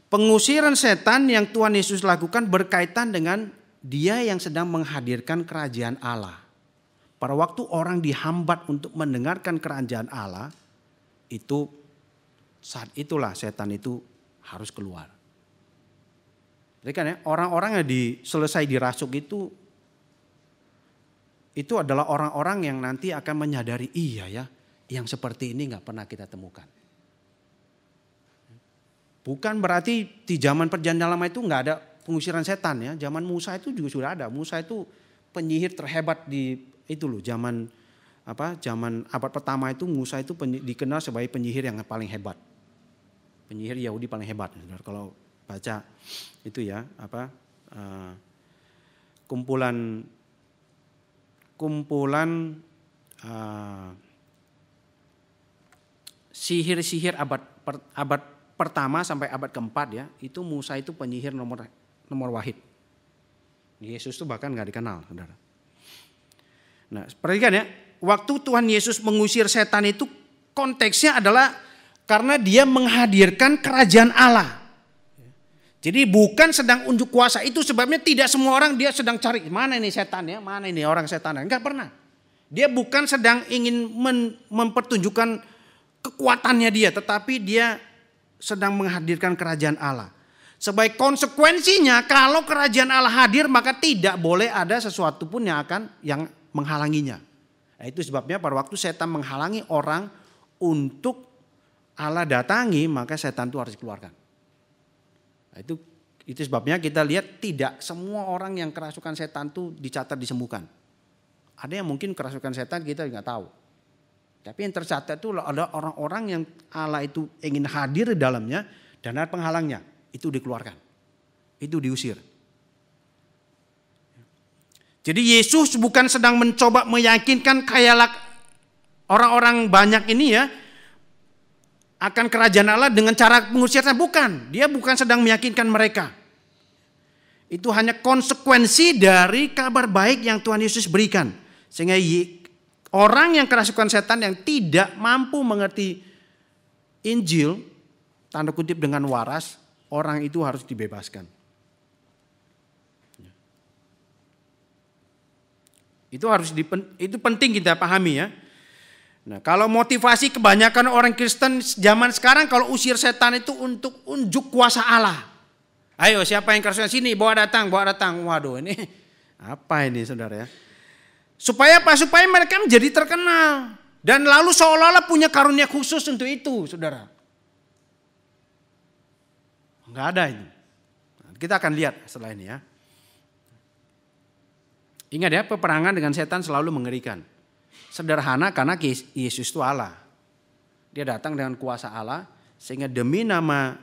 Speaker 1: Pengusiran setan yang Tuhan Yesus lakukan berkaitan dengan dia yang sedang menghadirkan kerajaan Allah. Pada waktu orang dihambat untuk mendengarkan kerajaan Allah, itu saat itulah setan itu harus keluar. Jadi kan ya, orang-orang yang selesai dirasuk itu adalah orang-orang yang nanti akan menyadari, iya ya, yang seperti ini gak pernah kita temukan. Bukan berarti di zaman perjanjian lama itu gak ada pengusiran setan ya. Zaman Musa itu juga sudah ada. Musa itu penyihir terhebat zaman abad pertama itu. Musa itu dikenal sebagai penyihir yang paling hebat. Penyihir Yahudi paling hebat. Kalau baca itu ya, kumpulan sihir-sihir abad pertama sampai abad keempat ya, itu Musa itu penyihir nomor wahid. Yesus itu bahkan nggak dikenal, saudara. Nah, perhatikan ya, waktu Tuhan Yesus mengusir setan itu konteksnya adalah karena dia menghadirkan kerajaan Allah. Jadi bukan sedang unjuk kuasa, itu sebabnya tidak semua orang dia sedang cari mana ini setan ya, mana ini orang setan. Enggak pernah. Dia bukan sedang ingin mempertunjukkan kekuatannya dia, tetapi dia sedang menghadirkan kerajaan Allah. Sebagai konsekuensinya kalau kerajaan Allah hadir maka tidak boleh ada sesuatu pun yang menghalanginya. Nah, itu sebabnya pada waktu setan menghalangi orang untuk Allah datangi, maka setan itu harus dikeluarkan. Nah, itu sebabnya kita lihat tidak semua orang yang kerasukan setan itu dicatat disembuhkan. Ada yang mungkin kerasukan setan kita nggak tahu. Tapi yang tercatat itu ada orang-orang yang Allah itu ingin hadir di dalamnya dan ada penghalangnya. Itu dikeluarkan. Itu diusir. Jadi Yesus bukan sedang mencoba meyakinkan kayak orang-orang banyak ini ya akan kerajaan Allah dengan cara mengusir setan. Bukan. Dia bukan sedang meyakinkan mereka. Itu hanya konsekuensi dari kabar baik yang Tuhan Yesus berikan. Sehingga orang yang kerasukan setan yang tidak mampu mengerti Injil, tanda kutip dengan waras, orang itu harus dibebaskan. Itu penting kita pahami ya. Nah, kalau motivasi kebanyakan orang Kristen zaman sekarang kalau usir setan itu untuk unjuk kuasa Allah. Ayo siapa yang kerasukan sini bawa datang. Waduh ini apa ini saudara ya. Supaya apa? Supaya mereka menjadi terkenal. Dan lalu seolah-olah punya karunia khusus untuk itu saudara. Enggak ada ini. Kita akan lihat setelah ini ya. Ingat ya, peperangan dengan setan selalu mengerikan. Sederhana karena Yesus itu Allah. Dia datang dengan kuasa Allah sehingga demi nama,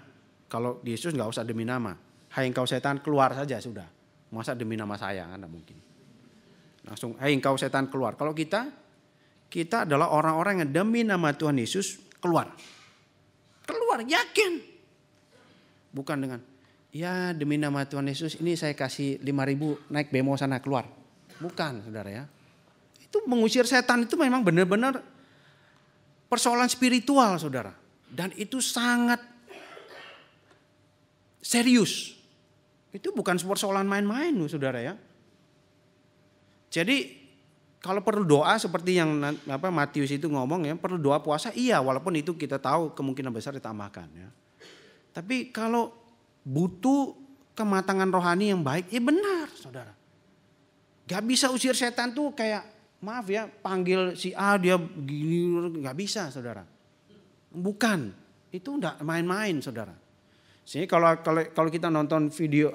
Speaker 1: kalau Yesus nggak usah demi nama. Hai engkau setan keluar saja sudah. Masa demi nama saya? Nggak mungkin. Langsung hai engkau setan keluar. Kalau kita adalah orang-orang yang demi nama Tuhan Yesus keluar. Keluar yakin. Bukan dengan ya demi nama Tuhan Yesus ini saya kasih 5.000 naik bemo sana keluar. Bukan saudara ya. Itu mengusir setan itu memang benar-benar persoalan spiritual saudara. Dan itu sangat serius. Itu bukan persoalan main-main saudara ya. Jadi kalau perlu doa seperti yang Matius itu ngomong ya. Perlu doa puasa iya walaupun itu kita tahu kemungkinan besar ditambahkan ya. Tapi kalau butuh kematangan rohani yang baik ya benar saudara. Gak bisa usir setan tuh kayak maaf ya, panggil si A dia gini, nggak bisa saudara. Bukan, itu enggak main-main saudara. Sehingga kalau kita nonton video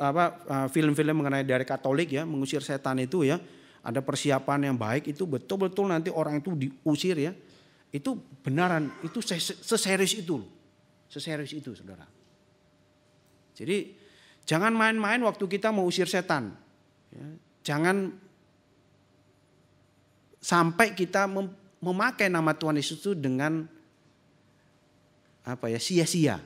Speaker 1: film-film mengenai dari Katolik ya, mengusir setan itu ya, ada persiapan yang baik itu betul-betul nanti orang itu diusir ya. Itu benaran, itu seserius itu loh. Seserius itu saudara. Jadi jangan main-main waktu kita mau usir setan. Ya, jangan sampai kita memakai nama Tuhan Yesus itu dengan sia-sia,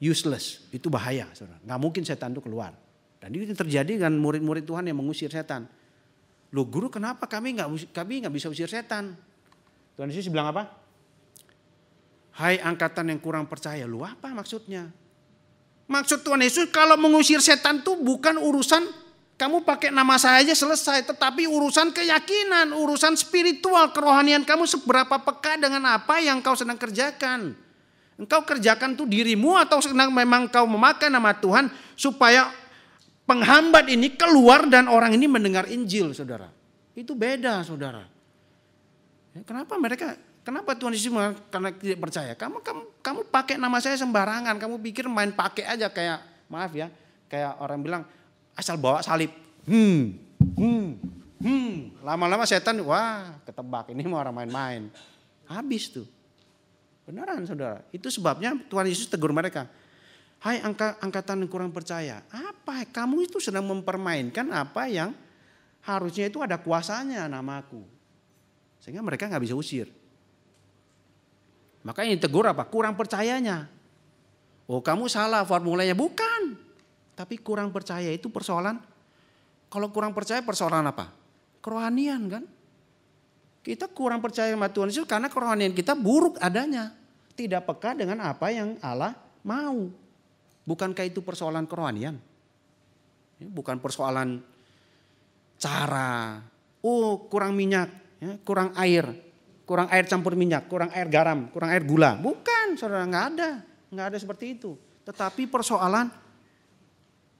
Speaker 1: useless, itu bahaya, saudara. Nggak mungkin setan itu keluar. Dan itu terjadi dengan murid-murid Tuhan yang mengusir setan. Loh guru kenapa kami nggak bisa usir setan? Tuhan Yesus bilang apa? Hai angkatan yang kurang percaya, lu apa maksudnya? Maksud Tuhan Yesus kalau mengusir setan itu bukan urusan kamu pakai nama saya aja selesai. Tetapi urusan keyakinan, urusan spiritual, kerohanian kamu seberapa peka dengan apa yang kau sedang kerjakan. Engkau kerjakan tuh dirimu atau sedang memang kau memakai nama Tuhan supaya penghambat ini keluar dan orang ini mendengar Injil saudara. Itu beda saudara. Kenapa Tuhan Yesus karena tidak percaya? Kamu pakai nama saya sembarangan. Kamu pikir main pakai aja kayak maaf ya. Kayak orang bilang asal bawa salib. Lama-lama setan wah ketebak ini mau orang main-main. Habis tuh. Beneran saudara. Itu sebabnya Tuhan Yesus tegur mereka. Hai angkatan yang kurang percaya. Apa kamu itu sedang mempermainkan apa yang harusnya itu ada kuasanya namaku. Sehingga mereka gak bisa usir. Makanya yang tegur apa? Kurang percayanya. Oh kamu salah formulanya. Bukan. Tapi kurang percaya itu persoalan. Kalau kurang percaya persoalan apa? Kerohanian kan. Kita kurang percaya sama Tuhan Yesus karena kerohanian kita buruk adanya. Tidak peka dengan apa yang Allah mau. Bukankah itu persoalan kerohanian? Bukan persoalan cara, kurang minyak, kurang air campur minyak, kurang air garam, kurang air gula. Bukan, saudara, nggak ada seperti itu. Tetapi persoalan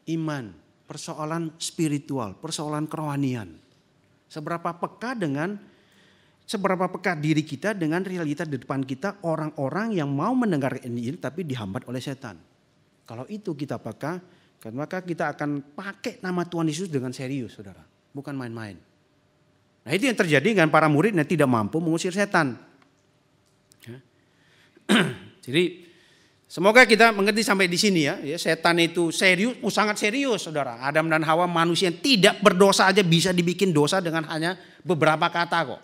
Speaker 1: iman, persoalan spiritual, persoalan kerohanian. Seberapa peka diri kita dengan realitas di depan kita, orang-orang yang mau mendengar Injil tapi dihambat oleh setan. Kalau itu kita peka, maka kita akan pakai nama Tuhan Yesus dengan serius, saudara. Bukan main-main. Nah, itu yang terjadi dengan para murid yang tidak mampu mengusir setan. Jadi semoga kita mengerti sampai di sini ya. Setan itu serius, sangat serius, saudara. Adam dan Hawa, manusia yang tidak berdosa aja bisa dibikin dosa dengan hanya beberapa kata kok.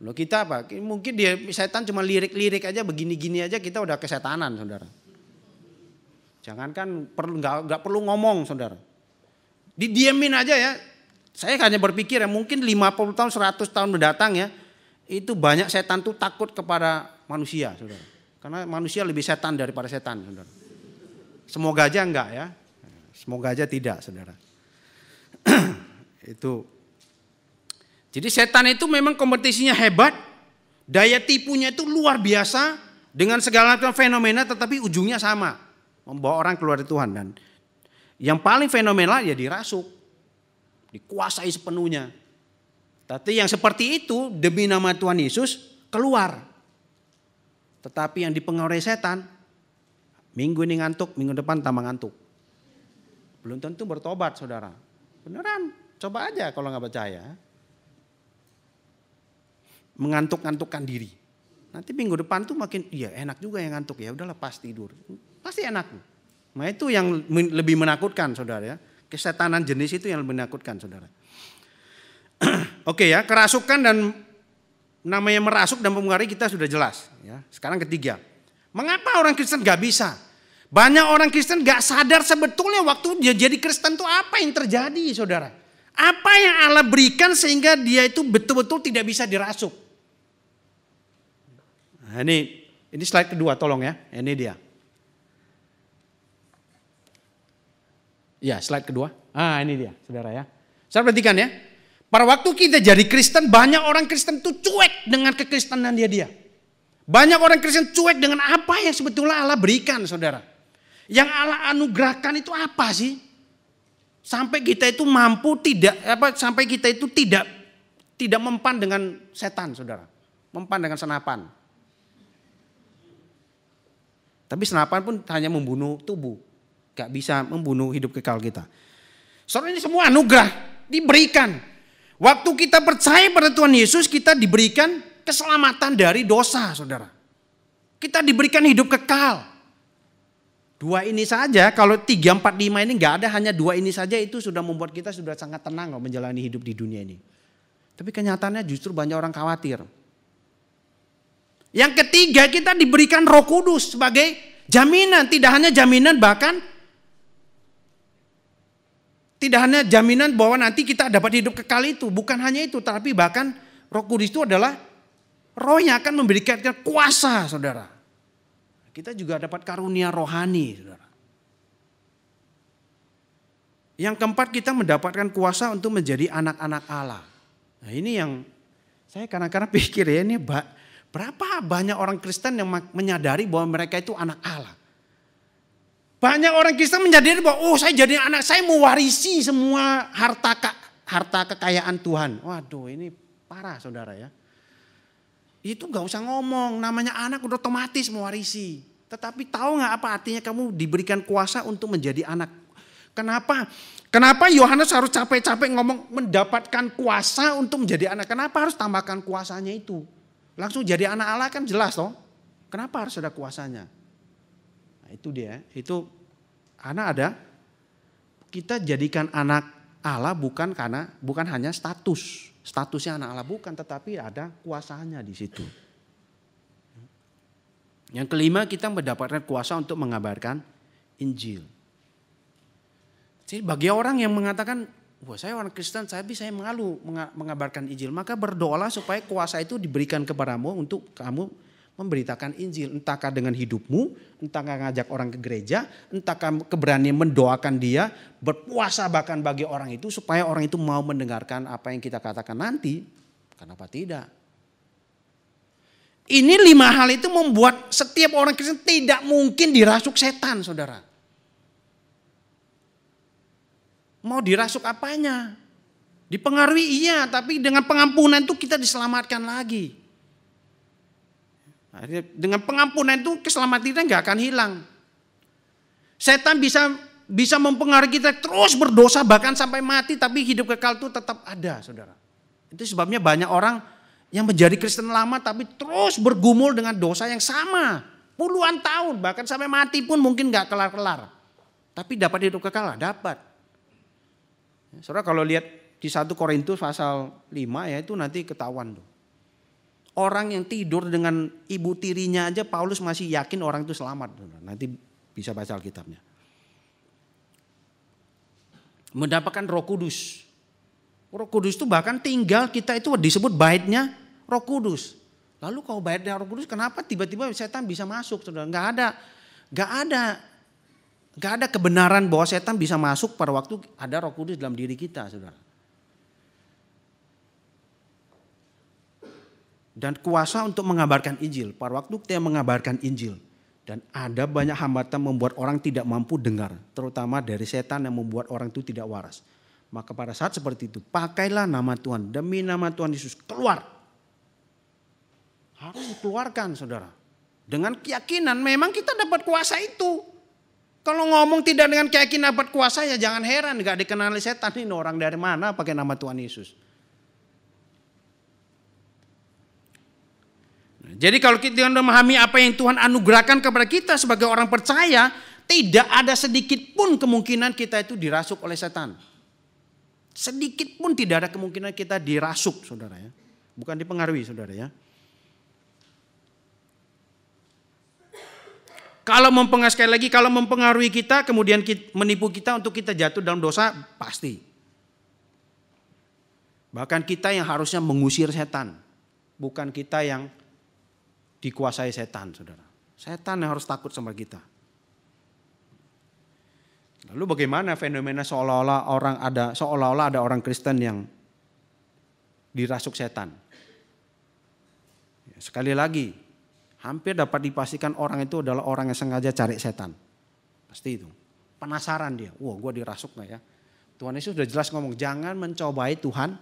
Speaker 1: Loh, kita apa? Mungkin setan cuma lirik-lirik aja, begini-gini aja kita udah kesetanan, saudara. Jangankan nggak perlu ngomong, saudara. Didiemin aja ya. Saya hanya berpikir ya mungkin 50 tahun, 100 tahun mendatang ya. Itu banyak setan tuh takut kepada manusia, saudara. Karena manusia lebih setan daripada setan, saudara. Semoga aja enggak ya. Semoga aja tidak, saudara. Itu. Jadi setan itu memang kompetisinya hebat. Daya tipunya itu luar biasa. Dengan segala macam fenomena tetapi ujungnya sama. Membawa orang keluar dari Tuhan. Dan yang paling fenomenal ya dirasuk. Dikuasai sepenuhnya. Tapi yang seperti itu demi nama Tuhan Yesus keluar. Tetapi yang dipengaruhi setan, minggu ini ngantuk, minggu depan tambah ngantuk. Belum tentu bertobat, saudara. Beneran, coba aja kalau nggak percaya. Mengantuk-ngantukkan diri. Nanti minggu depan tuh makin, iya enak juga yang ngantuk, ya udahlah pas tidur. Pasti enak. Nah itu yang lebih menakutkan, saudara ya. Kesetanan jenis itu yang menakutkan, saudara. Oke ya, kerasukan dan namanya merasuk dan mempengaruhi kita sudah jelas. Ya. Sekarang ketiga, mengapa orang Kristen gak bisa? Banyak orang Kristen gak sadar sebetulnya waktu dia jadi Kristen itu apa yang terjadi, saudara. Apa yang Allah berikan sehingga dia itu betul-betul tidak bisa dirasuk. Nah, ini slide kedua, tolong ya. Ini dia. Ya, slide kedua. Ini dia, saudara ya. Saudara perhatikan ya. Pada waktu kita jadi Kristen, banyak orang Kristen itu cuek dengan kekristenan dia. Banyak orang Kristen cuek dengan apa yang sebetulnya Allah berikan, saudara. Yang Allah anugerahkan itu apa sih? Sampai kita itu sampai kita itu tidak mempan dengan setan, saudara. Mempan dengan senapan. Tapi senapan pun hanya membunuh tubuh. Gak bisa membunuh hidup kekal kita. Saudara, ini semua anugerah diberikan. Waktu kita percaya pada Tuhan Yesus, kita diberikan keselamatan dari dosa, saudara. Kita diberikan hidup kekal. Dua ini saja, kalau 3, 4, 5 ini gak ada, hanya 2 ini saja itu sudah membuat kita sudah sangat tenang menjalani hidup di dunia ini. Tapi kenyataannya justru banyak orang khawatir. Yang ketiga, kita diberikan Roh Kudus sebagai jaminan, tidak hanya jaminan bahwa nanti kita dapat hidup kekal itu. Bukan hanya itu, tapi bahkan Roh Kudus itu adalah Roh yang akan memberikan kuasa, saudara. Kita juga dapat karunia rohani, saudara. Yang keempat, kita mendapatkan kuasa untuk menjadi anak-anak Allah. Nah ini yang saya kadang-kadang pikir ya, ini berapa banyak orang Kristen yang menyadari bahwa mereka itu anak Allah. Banyak orang Kristen menyadari bahwa saya jadi anak, saya mewarisi semua harta kekayaan Tuhan. Waduh, ini parah, saudara ya. Itu gak usah ngomong, namanya anak udah otomatis mewarisi. Tetapi tahu gak apa artinya kamu diberikan kuasa untuk menjadi anak? Kenapa Yohanes harus capek-capek ngomong mendapatkan kuasa untuk menjadi anak? Kenapa harus tambahkan kuasanya itu? Langsung jadi anak Allah kan jelas toh. Kenapa harus ada kuasanya? Nah, itu dia, itu anak ada. Kita jadikan anak Allah bukan hanya statusnya anak Allah, bukan, tetapi ada kuasanya di situ. Yang kelima, kita mendapatkan kuasa untuk mengabarkan Injil. Jadi bagi orang yang mengatakan, wah saya orang Kristen, tapi saya malu mengabarkan Injil, maka berdoalah supaya kuasa itu diberikan kepadamu untuk kamu memberitakan Injil. Entahkah dengan hidupmu, entahkah ngajak orang ke gereja, entahkah keberanian mendoakan dia, berpuasa bahkan bagi orang itu supaya orang itu mau mendengarkan apa yang kita katakan nanti. Kenapa tidak? Ini 5 hal itu membuat setiap orang Kristen tidak mungkin dirasuk setan, saudara. Mau dirasuk apanya? Dipengaruhi iya, tapi dengan pengampunan itu kita diselamatkan lagi. Dengan pengampunan itu keselamatan kita nggak akan hilang. Setan bisa mempengaruhi kita terus berdosa bahkan sampai mati, tapi hidup kekal itu tetap ada, saudara. Itu sebabnya banyak orang yang menjadi Kristen lama tapi terus bergumul dengan dosa yang sama puluhan tahun, bahkan sampai mati pun mungkin nggak kelar-kelar. Tapi dapat hidup kekal, dapat. Saudara kalau lihat di 1 Korintus pasal 5 ya itu nanti ketahuan tuh. Orang yang tidur dengan ibu tirinya aja Paulus masih yakin orang itu selamat. Nanti bisa baca Alkitabnya. Mendapatkan Roh Kudus. Roh Kudus itu bahkan tinggal kita itu disebut baitnya Roh Kudus. Lalu kalau baitnya Roh Kudus kenapa tiba-tiba setan bisa masuk? Saudara? Gak ada kebenaran bahwa setan bisa masuk pada waktu ada Roh Kudus dalam diri kita, saudara. Dan kuasa untuk mengabarkan Injil. Pada waktu kita mengabarkan Injil. Dan ada banyak hambatan membuat orang tidak mampu dengar. Terutama dari setan yang membuat orang itu tidak waras. Maka pada saat seperti itu, pakailah nama Tuhan. Demi nama Tuhan Yesus, keluar. Harus dikeluarkan, saudara. Dengan keyakinan memang kita dapat kuasa itu. Kalau ngomong tidak dengan keyakinan dapat kuasa ya jangan heran. Gak dikenali setan ini orang dari mana pakai nama Tuhan Yesus. Jadi kalau kita memahami apa yang Tuhan anugerahkan kepada kita sebagai orang percaya, tidak ada sedikit pun kemungkinan kita itu dirasuk oleh setan. Sedikit pun tidak ada kemungkinan kita dirasuk, saudara ya. Bukan dipengaruhi, saudara ya. Kalau sekali lagi kalau mempengaruhi kita, kemudian menipu kita untuk kita jatuh dalam dosa, pasti. Bahkan kita yang harusnya mengusir setan, bukan kita yang dikuasai setan, saudara. Setan yang harus takut sama kita. Lalu bagaimana fenomena seolah-olah ada orang Kristen yang dirasuk setan? Sekali lagi, hampir dapat dipastikan orang itu adalah orang yang sengaja cari setan. Pasti itu. Penasaran dia, wah gue dirasuk gak ya? Tuhan Yesus sudah jelas ngomong, jangan mencobai Tuhan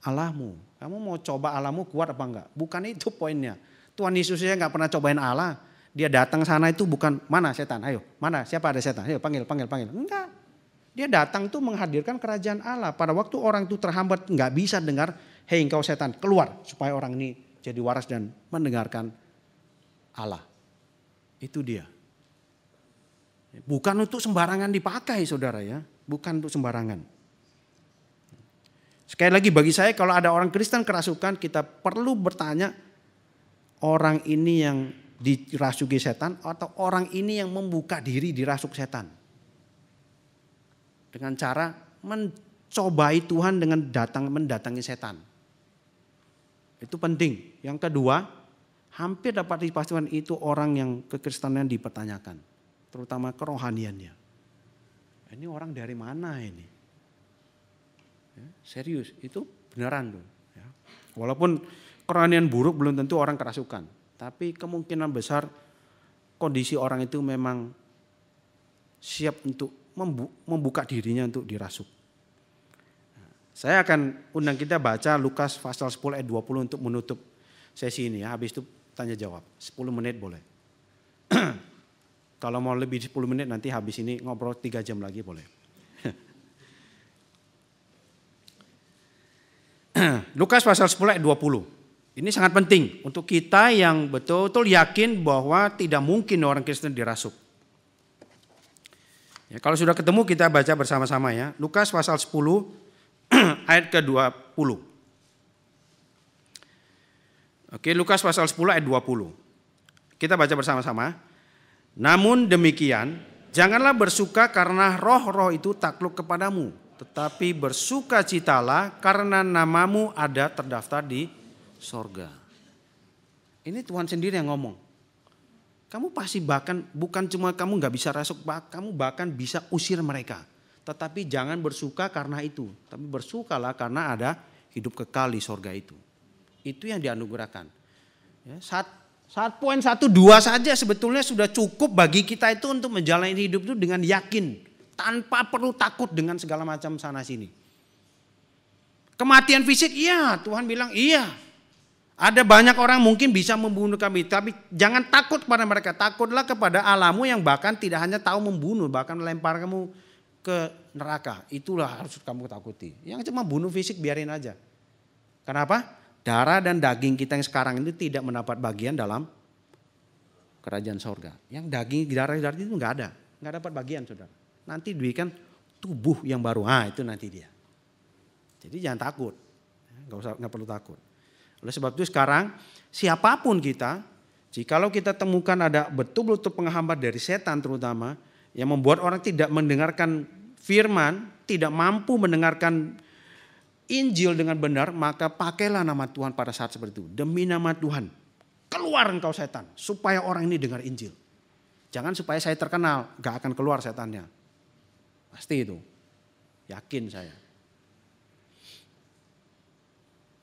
Speaker 1: Allahmu. Kamu mau coba Allahmu kuat apa enggak? Bukan itu poinnya. Tuhan Yesus saja nggak pernah cobain Allah. Dia datang sana itu bukan mana setan, ayo mana siapa ada setan, ayo panggil. Enggak. Dia datang tuh menghadirkan kerajaan Allah. Pada waktu orang itu terhambat nggak bisa dengar, hei engkau setan keluar supaya orang ini jadi waras dan mendengarkan Allah. Itu dia. Bukan untuk sembarangan dipakai, saudara ya. Bukan untuk sembarangan. Sekali lagi bagi saya kalau ada orang Kristen kerasukan kita perlu bertanya. Orang ini yang dirasuki setan atau orang ini yang membuka diri dirasuk setan. Dengan cara mencobai Tuhan dengan mendatangi setan. Itu penting. Yang kedua, hampir dapat dipastikan itu orang yang kekristenan dipertanyakan. Terutama kerohaniannya. Ini orang dari mana ini? Ya, serius, itu beneran tuh. Ya. Walaupun kerohanian buruk belum tentu orang kerasukan. Tapi kemungkinan besar kondisi orang itu memang siap untuk membuka dirinya untuk dirasuk. Saya akan undang kita baca Lukas pasal 10 ayat 20 untuk menutup sesi ini ya. Habis itu tanya jawab. 10 menit boleh. Kalau mau lebih 10 menit nanti habis ini ngobrol 3 jam lagi boleh. Lukas pasal 10 ayat 20. Ini sangat penting untuk kita yang betul-betul yakin bahwa tidak mungkin orang Kristen dirasuk. Ya, kalau sudah ketemu kita baca bersama-sama ya. Lukas pasal 10 ayat ke-20. Oke, Lukas pasal 10 ayat 20. Kita baca bersama-sama. Namun demikian, janganlah bersuka karena roh-roh itu takluk kepadamu, tetapi bersukacitalah karena namamu ada terdaftar di sorga. Ini Tuhan sendiri yang ngomong. Kamu pasti bahkan bukan cuma kamu nggak bisa rasuk, kamu bahkan bisa usir mereka. Tetapi jangan bersuka karena itu. Tapi bersukalah karena ada hidup kekal di sorga itu. Itu yang dianugerahkan. Ya, saat poin 1, 2 saja sebetulnya sudah cukup bagi kita itu untuk menjalani hidup itu dengan yakin. Tanpa perlu takut dengan segala macam sana sini. Kematian fisik, iya, Tuhan bilang iya. Ada banyak orang mungkin bisa membunuh kami, tapi jangan takut kepada mereka. Takutlah kepada Allahmu yang bahkan tidak hanya tahu membunuh, bahkan melempar kamu ke neraka. Itulah harus kamu takuti. Yang cuma bunuh fisik biarin aja. Kenapa? Darah dan daging kita yang sekarang ini tidak mendapat bagian dalam kerajaan sorga. Yang daging, darah itu nggak ada, nggak dapat bagian, saudara. Nanti diberikan tubuh yang baru, itu nanti dia. Jadi jangan takut, nggak perlu takut. Oleh sebab itu sekarang siapapun kita, jikalau kita temukan ada betul-betul penghambat dari setan terutama, yang membuat orang tidak mendengarkan firman, tidak mampu mendengarkan Injil dengan benar, maka pakailah nama Tuhan pada saat seperti itu. Demi nama Tuhan, keluar engkau setan, supaya orang ini dengar Injil. Jangan supaya saya terkenal, gak akan keluar setannya. Pasti itu, yakin saya.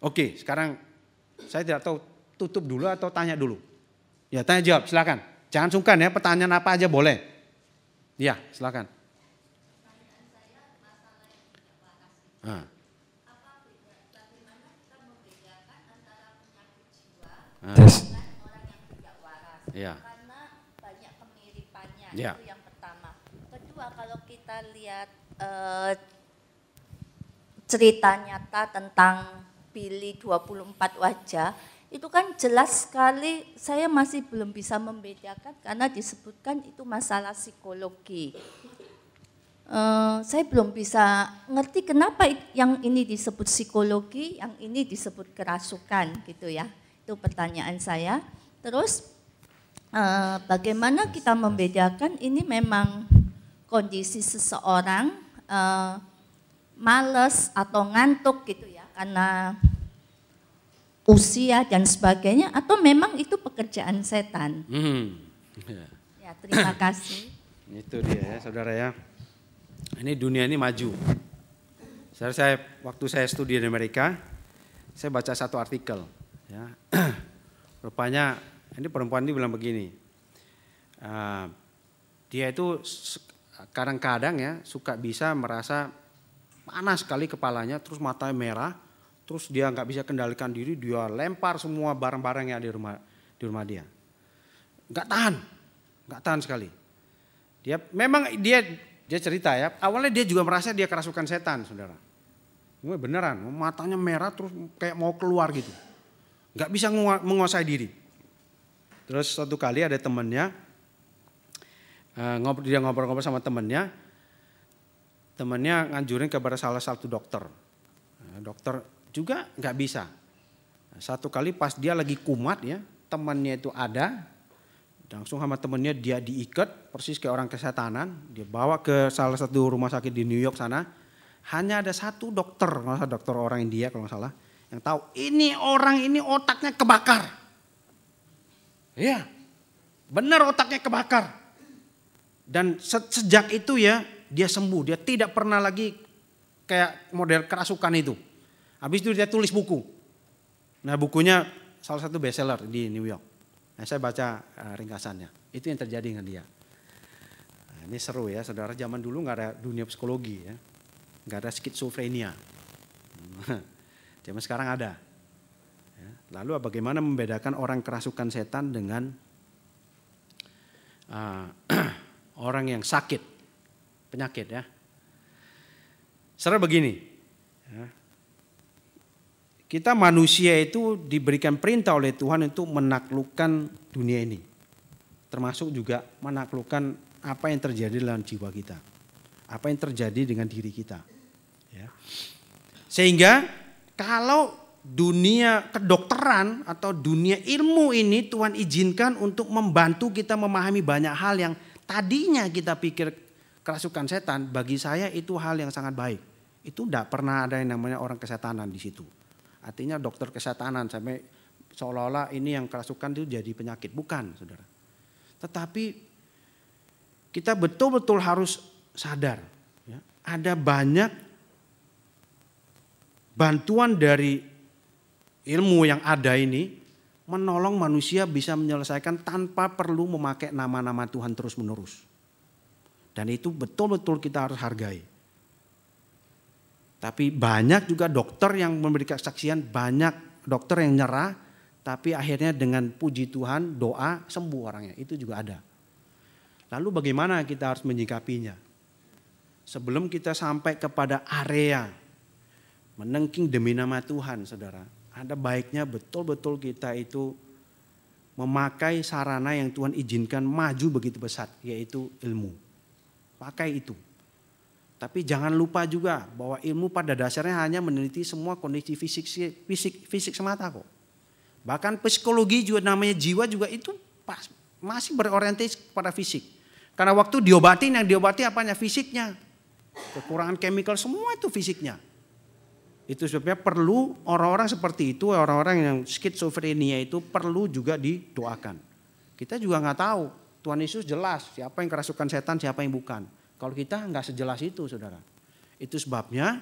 Speaker 1: Oke, sekarang saya tidak tahu tutup dulu atau tanya dulu. Ya tanya jawab silakan. Jangan sungkan ya, pertanyaan apa aja boleh. Ya silakan.
Speaker 2: Pertanyaan saya masalah yang tidak waras. Apa bagaimana kita membedakan antara penyakit jiwa dengan orang yang tidak waras?
Speaker 1: Ya.
Speaker 2: Karena banyak kemiripannya,
Speaker 1: Ya.
Speaker 2: itu yang pertama. Kedua, kalau kita lihat cerita nyata tentang Billy 24 wajah, itu kan jelas sekali saya masih belum bisa membedakan karena disebutkan itu masalah psikologi. Saya belum bisa ngerti kenapa yang ini disebut psikologi, yang ini disebut kerasukan gitu ya. Itu pertanyaan saya. Terus bagaimana kita membedakan ini memang kondisi seseorang males atau ngantuk gitu ya, karena usia dan sebagainya, atau memang itu pekerjaan setan. Ya, terima kasih.
Speaker 1: Itu dia ya saudara ya. Ini dunia ini maju. Waktu saya studi di Amerika, saya baca satu artikel. Ya. Rupanya ini perempuan ini bilang begini, dia itu kadang-kadang ya suka bisa merasa panas sekali kepalanya, terus matanya merah, terus dia nggak bisa kendalikan diri, dia lempar semua barang-barang yang ada di rumah dia. Nggak tahan sekali. Dia cerita ya, awalnya dia juga merasa dia kerasukan setan, saudara. Beneran, matanya merah terus kayak mau keluar gitu. Nggak bisa menguasai diri. Terus suatu kali ada temannya, dia ngobrol-ngobrol sama temannya nganjurin kepada salah satu dokter. Dokter juga nggak bisa. Satu kali pas dia lagi kumat ya, temannya itu ada, langsung sama temannya dia diikat persis kayak orang kesetanan, dia bawa ke salah satu rumah sakit di New York sana. Hanya ada satu dokter, dokter orang India kalau nggak salah, yang tahu ini orang ini otaknya kebakar. Iya, benar otaknya kebakar. Dan sejak itu ya dia sembuh, dia tidak pernah lagi kayak model kerasukan itu. Habis itu dia tulis buku. Nah bukunya salah satu bestseller di New York. Nah, saya baca ringkasannya. Itu yang terjadi dengan dia. Nah, ini seru ya, saudara. Zaman dulu nggak ada dunia psikologi ya, nggak ada skizofrenia. Zaman sekarang ada. Ya, lalu bagaimana membedakan orang kerasukan setan dengan orang yang sakit penyakit ya? Secara begini. Ya. Kita manusia itu diberikan perintah oleh Tuhan untuk menaklukkan dunia ini. Termasuk juga menaklukkan apa yang terjadi dalam jiwa kita. Apa yang terjadi dengan diri kita. Ya. Sehingga kalau dunia kedokteran atau dunia ilmu ini Tuhan izinkan untuk membantu kita memahami banyak hal yang tadinya kita pikir kerasukan setan, bagi saya itu hal yang sangat baik. Itu tidak pernah ada yang namanya orang kesetanan di situ. Artinya dokter kesetanan sampai seolah-olah ini yang kerasukan itu jadi penyakit. Bukan, saudara. Tetapi kita betul-betul harus sadar, ya, ada banyak bantuan dari ilmu yang ada ini menolong manusia bisa menyelesaikan tanpa perlu memakai nama-nama Tuhan terus-menerus. Dan itu betul-betul kita harus hargai. Tapi banyak juga dokter yang memberikan kesaksian, banyak dokter yang nyerah, tapi akhirnya dengan puji Tuhan, doa, sembuh orangnya. Itu juga ada. Lalu bagaimana kita harus menyikapinya? Sebelum kita sampai kepada area menengking demi nama Tuhan, saudara, ada baiknya betul-betul kita itu memakai sarana yang Tuhan izinkan maju begitu pesat, yaitu ilmu. Pakai itu. Tapi jangan lupa juga bahwa ilmu pada dasarnya hanya meneliti semua kondisi fisik semata kok. Bahkan psikologi juga namanya jiwa juga itu masih berorientasi pada fisik. Karena waktu diobatin, yang diobati apanya? Fisiknya. Kekurangan chemical semua itu fisiknya. Itu sebabnya perlu orang-orang seperti itu, orang-orang yang skizofrenia itu perlu juga didoakan. Kita juga nggak tahu, Tuhan Yesus jelas siapa yang kerasukan setan, siapa yang bukan. Kalau kita nggak sejelas itu, saudara. Itu sebabnya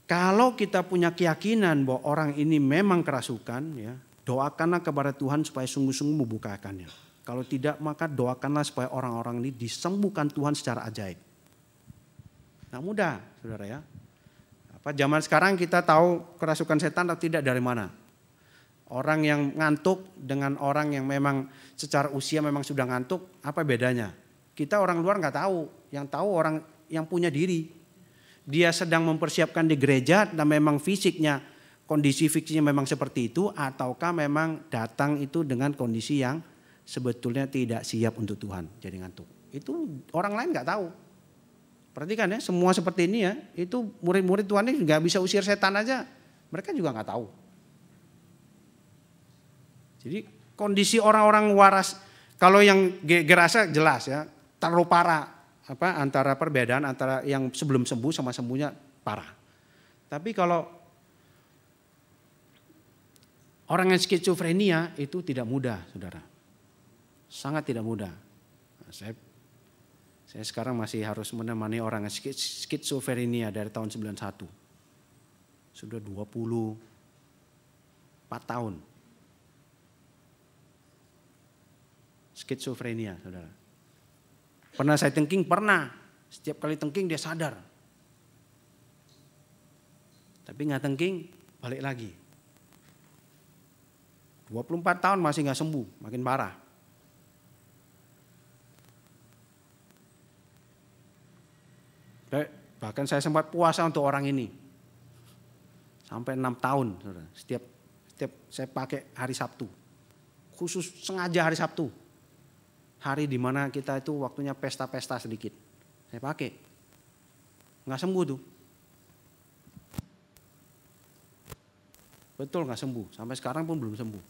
Speaker 1: kalau kita punya keyakinan bahwa orang ini memang kerasukan, ya, doakanlah kepada Tuhan supaya sungguh-sungguh membukakannya. Kalau tidak, maka doakanlah supaya orang-orang ini disembuhkan Tuhan secara ajaib. Nah, mudah, saudara ya. Zaman sekarang kita tahu kerasukan setan atau tidak dari mana. Orang yang ngantuk dengan orang yang memang secara usia memang sudah ngantuk, apa bedanya? Kita orang luar nggak tahu, yang tahu orang yang punya diri. Dia sedang mempersiapkan di gereja dan memang fisiknya, kondisi fisiknya memang seperti itu, ataukah memang datang itu dengan kondisi yang sebetulnya tidak siap untuk Tuhan, jadi ngantuk. Itu orang lain nggak tahu. Perhatikan ya, semua seperti ini ya, itu murid-murid Tuhan ini nggak bisa usir setan aja, mereka juga nggak tahu. Jadi kondisi orang-orang waras, kalau yang gerasa jelas ya, terlalu parah, antara perbedaan antara yang sebelum sembuh sama sembuhnya parah. Tapi kalau orang yang skizofrenia itu tidak mudah, saudara, sangat tidak mudah. Nah, saya sekarang masih harus menemani orang yang skizofrenia dari tahun 91. Sudah 24 tahun. Skizofrenia, saudara. Pernah saya tengking? Pernah. Setiap kali tengking dia sadar. Tapi nggak tengking, balik lagi. 24 tahun masih nggak sembuh, makin parah. Bahkan saya sempat puasa untuk orang ini. Sampai 6 tahun. Setiap saya pakai hari Sabtu. Khusus sengaja hari Sabtu. Hari dimana kita itu waktunya pesta-pesta sedikit. Saya pakai. Nggak sembuh tuh. Betul nggak sembuh. Sampai sekarang pun belum sembuh.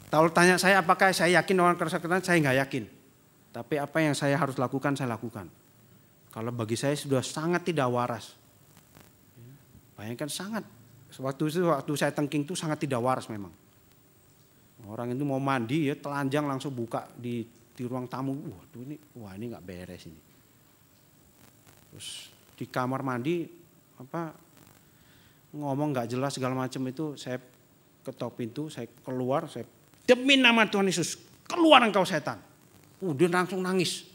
Speaker 1: Kalau tanya saya apakah saya yakin orang kerasukan, saya nggak yakin. Tapi apa yang saya harus lakukan, saya lakukan. Kalau bagi saya sudah sangat tidak waras. Bayangkan sangat. Waktu saya tengking itu sangat tidak waras memang. Orang itu mau mandi ya telanjang langsung buka di ruang tamu. Wah ini nggak beres ini. Terus di kamar mandi ngomong nggak jelas segala macam itu, saya ketok pintu, saya keluar, saya demi nama Tuhan Yesus keluar engkau setan. Dia langsung nangis.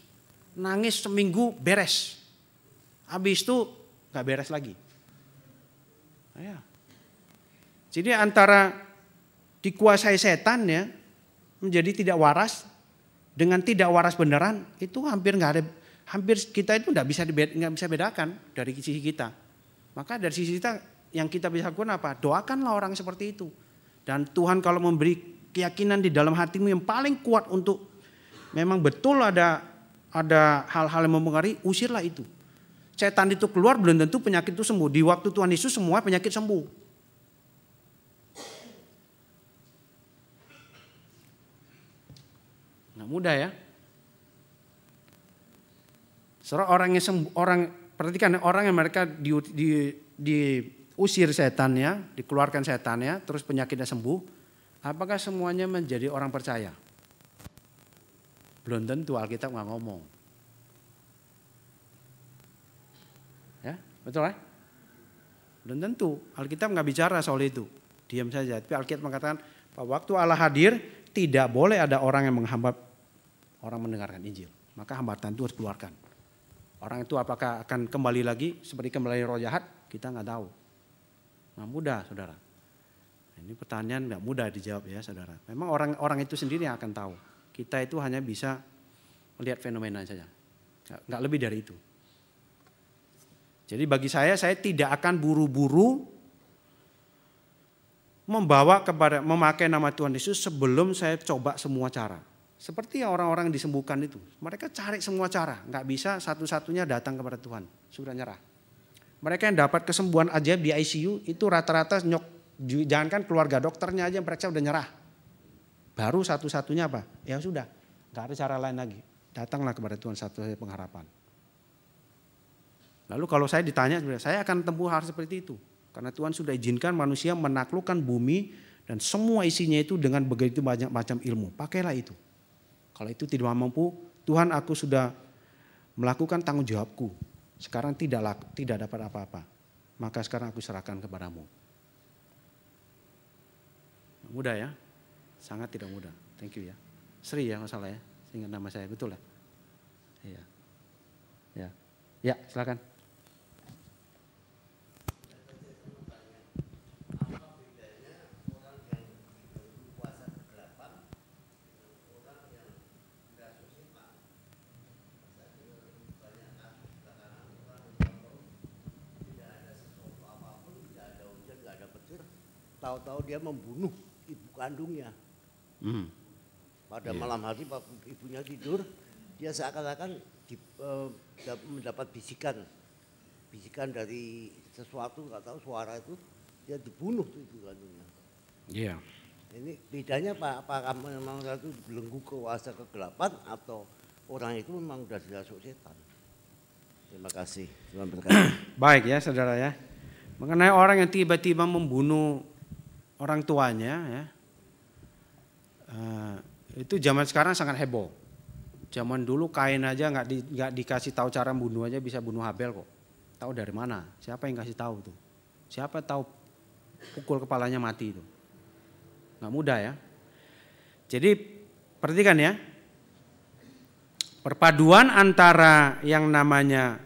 Speaker 1: Nangis seminggu beres. Habis itu gak beres lagi. Nah, ya. Jadi antara dikuasai setan ya, menjadi tidak waras, dengan tidak waras beneran, itu hampir kita itu nggak bisa bedakan dari sisi kita. Maka dari sisi kita yang kita bisa lakukan apa? Doakanlah orang seperti itu. Dan Tuhan kalau memberi keyakinan di dalam hatimu yang paling kuat untuk memang betul ada hal-hal yang mempengaruhi, usirlah itu. Setan itu keluar belum tentu penyakit itu sembuh. Di waktu Tuhan Yesus semua penyakit sembuh. Nggak mudah ya. Soalnya perhatikan orang yang mereka usir setannya, dikeluarkan setannya, terus penyakitnya sembuh, apakah semuanya menjadi orang percaya? Belum tentu, Alkitab nggak ngomong. Ya, betul ya? Belum tentu, Alkitab nggak bicara soal itu. Diam saja. Tapi Alkitab mengatakan bahwa waktu Allah hadir, tidak boleh ada orang yang menghambat orang mendengarkan Injil. Maka hambatan itu harus keluarkan. Orang itu apakah akan kembali lagi seperti kembali roh jahat? Kita nggak tahu. Nggak mudah, saudara. Ini pertanyaan nggak mudah dijawab ya, saudara. Memang orang itu sendiri yang akan tahu. Kita itu hanya bisa melihat fenomena saja. Nggak lebih dari itu. Jadi bagi saya tidak akan buru-buru memakai nama Tuhan Yesus sebelum saya coba semua cara. Seperti orang-orang yang disembuhkan itu. Mereka cari semua cara. Nggak bisa satu-satunya datang kepada Tuhan. Sudah nyerah. Mereka yang dapat kesembuhan ajaib di ICU itu rata-rata jangankan keluarga dokternya aja mereka udah nyerah. Baru satu-satunya apa? Ya sudah. Nggak ada cara lain lagi. Datanglah kepada Tuhan satu-satunya pengharapan. Lalu kalau saya ditanya, saya akan tempuh hal seperti itu. Karena Tuhan sudah izinkan manusia menaklukkan bumi dan semua isinya itu dengan begitu banyak macam ilmu. Pakailah itu. Kalau itu tidak mampu, Tuhan aku sudah melakukan tanggung jawabku. Sekarang tidak dapat apa-apa. Maka sekarang aku serahkan kepadamu. Mudah ya? Sangat tidak mudah. Thank you ya. Sri ya masalah ya. Ingat nama saya, betul ya? Iya. Ya. Ya, silakan.
Speaker 3: Tahu-tahu dia membunuh ibu kandungnya. Pada malam hari waktu ibunya tidur, dia seakan-akan mendapat bisikan dari sesuatu, nggak tahu suara itu, dia dibunuh tuh ibu kandungnya.
Speaker 1: Iya.
Speaker 3: Ini bedanya Pak, apakah memang itu belenggu kuasa kegelapan atau orang itu memang sudah dirasuk setan? Terima kasih. Tuhan berkati.
Speaker 1: Baik ya saudara ya. Mengenai orang yang tiba-tiba membunuh orang tuanya ya. Itu zaman sekarang sangat heboh. Zaman dulu Kain aja nggak dikasih tahu cara bunuh aja bisa bunuh Habel kok. Tahu dari mana? Siapa yang kasih tahu tuh? Siapa tahu pukul kepalanya mati itu? Nggak mudah ya. Jadi perhatikan ya. Perpaduan antara yang namanya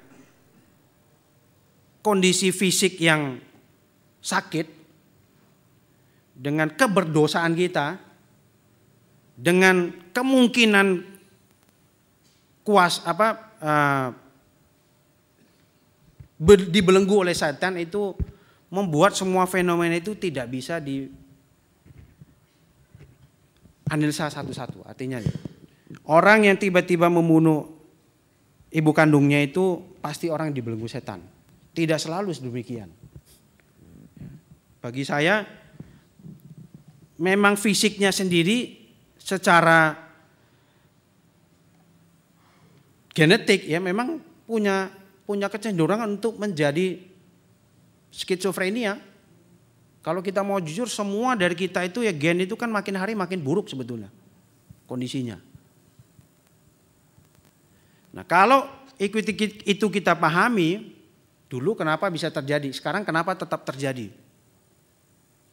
Speaker 1: kondisi fisik yang sakit dengan keberdosaan kita, dengan kemungkinan dibelenggu oleh setan itu membuat semua fenomena itu tidak bisa dianalisa satu-satu. Artinya orang yang tiba-tiba membunuh ibu kandungnya itu pasti orang yang dibelenggu setan. Tidak selalu sedemikian. Bagi saya memang fisiknya sendiri secara genetik ya memang punya kecenderungan untuk menjadi skizofrenia. Kalau kita mau jujur semua dari kita itu ya gen itu kan makin hari makin buruk sebetulnya kondisinya. Nah kalau itu kita pahami, dulu kenapa bisa terjadi, sekarang kenapa tetap terjadi?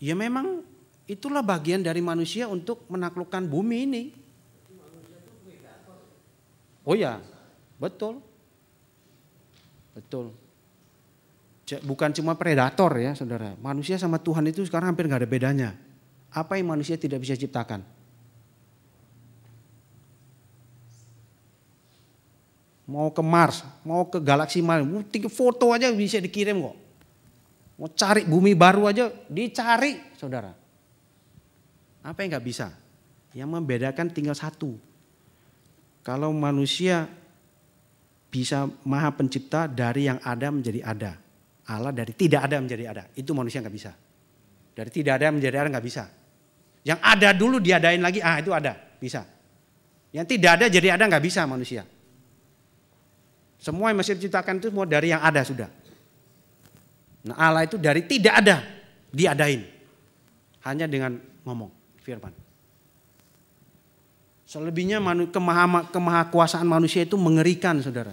Speaker 1: Ya memang itulah bagian dari manusia untuk menaklukkan bumi ini. Oh ya, betul. Betul. Bukan cuma predator ya saudara. Manusia sama Tuhan itu sekarang hampir gak ada bedanya. Apa yang manusia tidak bisa ciptakan? Mau ke Mars, mau ke galaksi mana, foto aja bisa dikirim kok. Mau cari bumi baru aja dicari saudara. Apa yang gak bisa? Yang membedakan tinggal satu. Kalau manusia bisa maha pencipta dari yang ada menjadi ada. Allah dari tidak ada menjadi ada. Itu manusia gak bisa. Dari tidak ada menjadi ada gak bisa. Yang ada dulu diadain lagi, itu ada, bisa. Yang tidak ada jadi ada gak bisa manusia. Semua yang masih diciptakan itu semua dari yang ada sudah. Nah Allah itu dari tidak ada, diadain. Hanya dengan ngomong, firman. Selebihnya kemahakuasaan manusia itu mengerikan, saudara.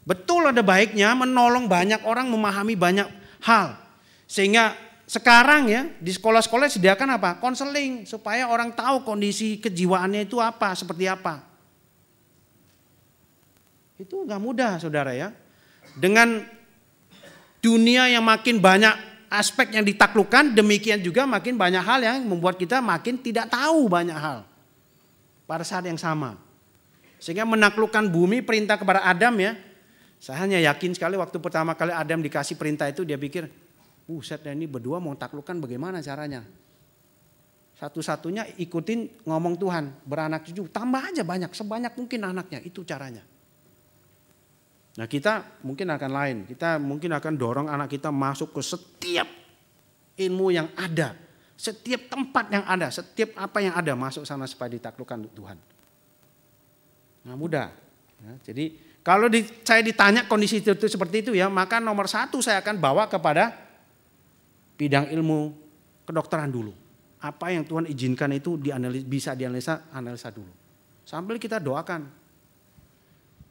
Speaker 1: Betul ada baiknya menolong banyak orang memahami banyak hal. Sehingga sekarang ya di sekolah-sekolah sediakan apa? Konseling supaya orang tahu kondisi kejiwaannya itu apa, seperti apa. Itu gak mudah, saudara ya. Dengan dunia yang makin banyak aspek yang ditaklukkan, demikian juga makin banyak hal yang membuat kita makin tidak tahu banyak hal. Pada saat yang sama. Sehingga menaklukkan bumi, perintah kepada Adam ya. Saya hanya yakin sekali waktu pertama kali Adam dikasih perintah itu dia pikir, buset ini berdua mau taklukkan bagaimana caranya. Satu-satunya ikutin ngomong Tuhan, beranak cucu, tambah aja banyak, sebanyak mungkin anaknya, itu caranya. Nah kita mungkin akan lain, kita mungkin akan dorong anak kita masuk ke setiap ilmu yang ada. Setiap tempat yang ada, setiap apa yang ada masuk sana supaya ditaklukkan Tuhan. Nah mudah. Ya, jadi kalau saya ditanya kondisi itu seperti itu ya, maka nomor satu saya akan bawa kepada bidang ilmu kedokteran dulu. Apa yang Tuhan izinkan itu bisa dianalisa dulu. Sambil kita doakan.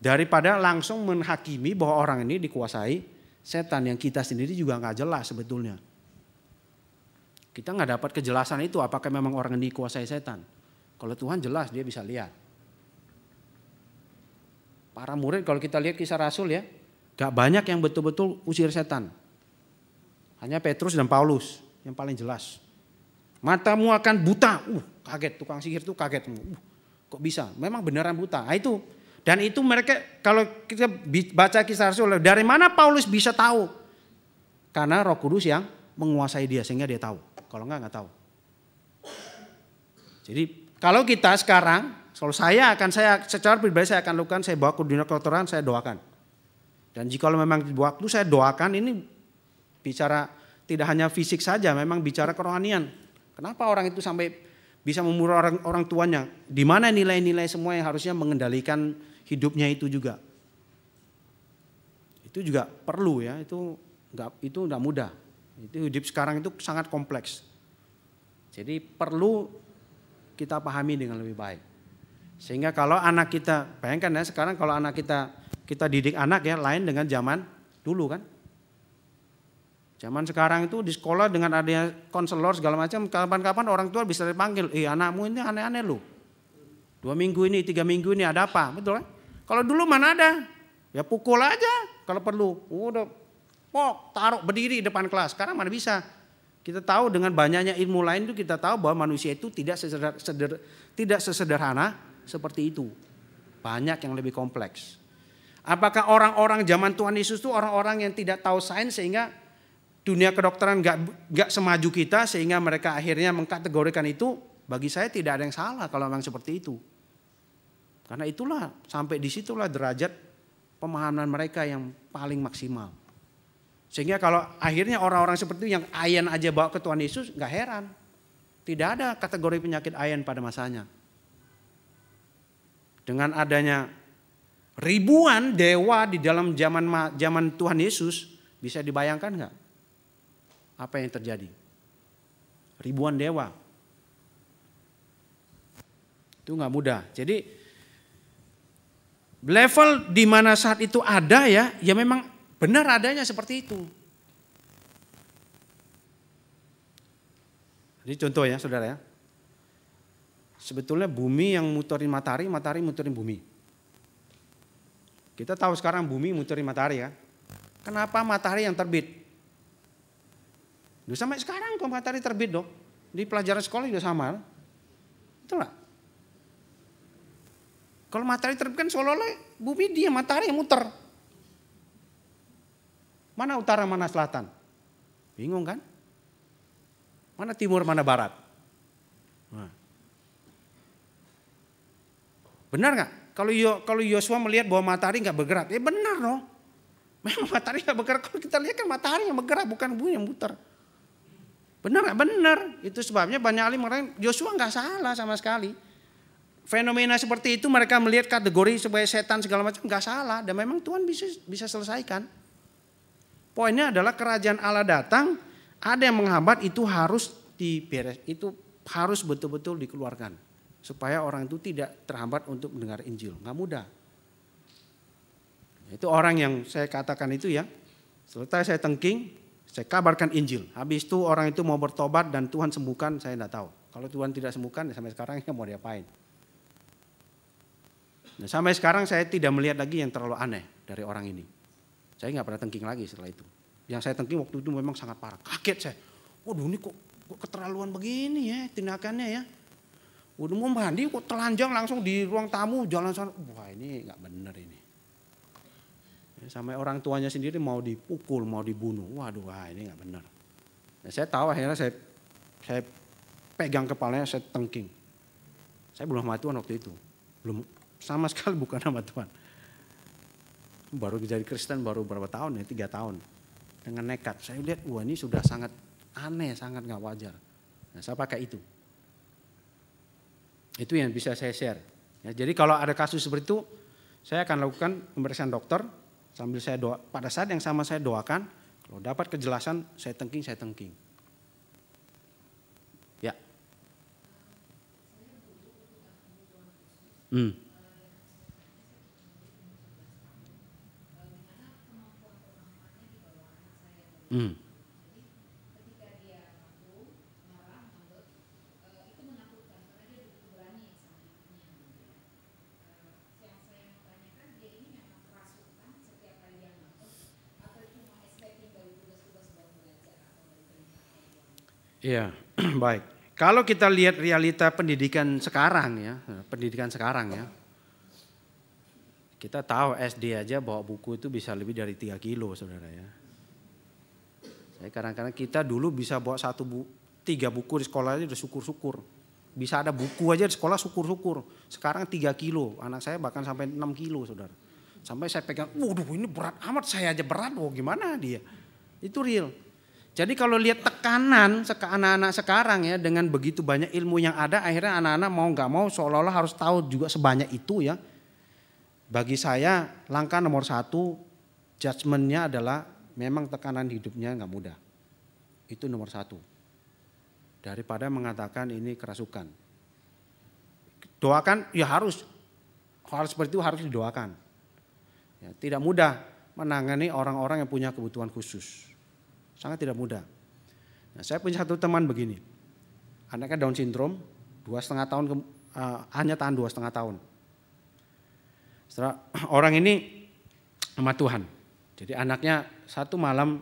Speaker 1: Daripada langsung menghakimi bahwa orang ini dikuasai setan yang kita sendiri juga nggak jelas sebetulnya. Kita nggak dapat kejelasan itu apakah memang orang ini dikuasai setan. Kalau Tuhan jelas dia bisa lihat. Para murid kalau kita lihat kisah Rasul ya, gak banyak yang betul-betul usir setan. Hanya Petrus dan Paulus yang paling jelas. Matamu akan buta. Kaget tukang sihir itu kaget. Kok bisa? Memang beneran buta. Nah, itu. Dan itu mereka kalau kita baca kisah Rasul, dari mana Paulus bisa tahu? Karena Roh Kudus yang menguasai dia sehingga dia tahu. Kalau enggak tahu. Jadi kalau kita sekarang, kalau saya secara pribadi saya akan lakukan, saya bawa ke dunia kedokteran, saya doakan. Dan jika memang waktu saya doakan ini bicara tidak hanya fisik saja, memang bicara kerohanian. Kenapa orang itu sampai bisa memurah orang tuanya? Di mana nilai-nilai semua yang harusnya mengendalikan hidupnya itu juga. Itu juga perlu ya, itu enggak mudah. Itu hidup sekarang itu sangat kompleks. Jadi perlu kita pahami dengan lebih baik. Sehingga kalau anak kita, bayangkan ya sekarang kalau anak kita didik anak ya lain dengan zaman dulu kan. Zaman sekarang itu di sekolah dengan adanya konselor segala macam, kapan-kapan orang tua bisa dipanggil, anakmu ini aneh-aneh lu. 2 minggu ini, 3 minggu ini ada apa, betul kan? Kalau dulu mana ada, ya pukul aja kalau perlu. Udah taruh berdiri depan kelas. Sekarang mana bisa? Kita tahu dengan banyaknya ilmu lain itu kita tahu bahwa manusia itu tidak sesederhana seperti itu. Banyak yang lebih kompleks. Apakah orang-orang zaman Tuhan Yesus itu orang-orang yang tidak tahu sains sehingga dunia kedokteran gak semaju kita sehingga mereka akhirnya mengkategorikan itu? Bagi saya tidak ada yang salah kalau memang seperti itu. Karena itulah sampai disitulah derajat pemahaman mereka yang paling maksimal. Sehingga kalau akhirnya orang-orang seperti itu yang ayan aja bawa ke Tuhan Yesus, gak heran. Tidak ada kategori penyakit ayan pada masanya. Dengan adanya ribuan dewa di dalam zaman Tuhan Yesus, bisa dibayangkan gak apa yang terjadi? Ribuan dewa. Itu gak mudah. Jadi level di mana saat itu ada ya memang benar adanya seperti itu. Jadi contoh ya saudara ya. Sebetulnya bumi yang muterin matahari, matahari muterin bumi. Kita tahu sekarang bumi muterin matahari ya. Kenapa matahari yang terbit? Sampai sekarang kok matahari terbit dong. Di pelajaran sekolah juga sama. Itulah. Kalau matahari terbit kan seolah-olah bumi dia matahari yang muter. Mana utara, mana selatan? Bingung kan? Mana timur, mana barat? Nah. Benar nggak? Kalau Yosua melihat bahwa matahari nggak bergerak, ya benar dong. Memang matahari nggak bergerak. Kalau kita lihat kan matahari yang bergerak, bukan bumi yang muter. Benar nggak? Benar. Itu sebabnya banyak ahli mengatakan Yosua nggak salah sama sekali. Fenomena seperti itu mereka melihat kategori sebagai setan segala macam nggak salah dan memang Tuhan bisa selesaikan. Poinnya adalah kerajaan Allah datang, ada yang menghambat, itu harus itu harus betul-betul dikeluarkan. Supaya orang itu tidak terhambat untuk mendengar Injil. Nggak mudah. Itu orang yang saya katakan itu ya, selesai saya tengking, saya kabarkan Injil. Habis itu orang itu mau bertobat dan Tuhan sembuhkan, saya tidak tahu. Kalau Tuhan tidak sembuhkan, ya sampai sekarang ya mau diapain. Nah, sampai sekarang saya tidak melihat lagi yang terlalu aneh dari orang ini. Saya nggak pernah tengking lagi setelah itu. Yang saya tengking waktu itu memang sangat parah. Kaget saya. Waduh, ini kok keterlaluan begini ya tindakannya ya. Udah mau mandi kok telanjang langsung di ruang tamu jalan sana. Wah, ini nggak benar ini. Sampai orang tuanya sendiri mau dipukul, mau dibunuh. Waduh, wah ini nggak benar. Nah, saya tahu akhirnya saya pegang kepalanya, saya tengking. Saya belum sama Tuhan waktu itu. Belum sama sekali bukan sama Tuhan. Baru jadi Kristen baru berapa tahun ya, 3 tahun. Dengan nekat, saya lihat wah ini sudah sangat aneh, sangat nggak wajar. Nah, saya pakai itu. Itu yang bisa saya share. Ya, jadi kalau ada kasus seperti itu, saya akan lakukan pemeriksaan dokter. Sambil saya doa, pada saat yang sama saya doakan, kalau dapat kejelasan saya tengking. Ya. Iya, baik. Kalau kita lihat realita pendidikan sekarang ya, kita tahu SD aja bawa buku itu bisa lebih dari 3 kilo, saudara ya. Saya kadang-kadang kita dulu bisa bawa 3 buku di sekolah aja udah syukur-syukur. Bisa ada buku aja di sekolah syukur-syukur. Sekarang 3 kilo, anak saya bahkan sampai 6 kilo, saudara. Sampai saya pegang, waduh ini berat amat, saya aja berat, gimana dia. Itu real. Jadi kalau lihat tekanan anak-anak sekarang ya dengan begitu banyak ilmu yang ada, akhirnya anak-anak mau nggak mau seolah-olah harus tahu juga sebanyak itu ya. Bagi saya langkah nomor 1 judgementnya adalah memang tekanan hidupnya nggak mudah. Itu nomor 1. Daripada mengatakan ini kerasukan. Doakan ya harus seperti itu harus didoakan. Ya, tidak mudah menangani orang-orang yang punya kebutuhan khusus. Sangat tidak mudah. Nah, saya punya satu teman begini. Anaknya Down syndrome, 2,5 tahun, hanya tahan 2,5 tahun. Setelah orang ini sama Tuhan. Jadi anaknya satu malam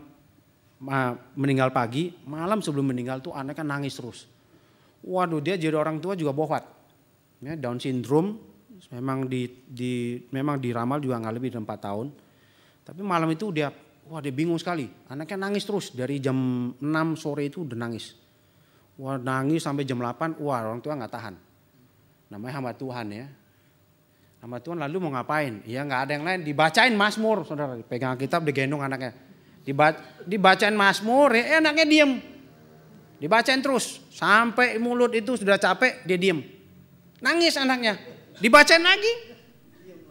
Speaker 1: meninggal pagi, malam sebelum meninggal tuh anaknya nangis terus. Waduh, dia jadi orang tua juga bohwat. Ya, Down syndrome memang memang diramal juga nggak lebih dari 4 tahun. Tapi malam itu dia bingung sekali. Anaknya nangis terus dari jam 6 sore itu udah nangis. Nangis sampai jam 8, orang tua nggak tahan. Namanya hamba Tuhan ya. Hamba Tuhan lalu mau ngapain? Ya nggak ada yang lain, dibacain Mazmur, saudara. Pegang kitab, digendong anaknya. Dibacain Mazmur, ya anaknya diem. Dibacain terus, sampai mulut itu sudah capek, dia diem. Nangis anaknya, dibacain lagi.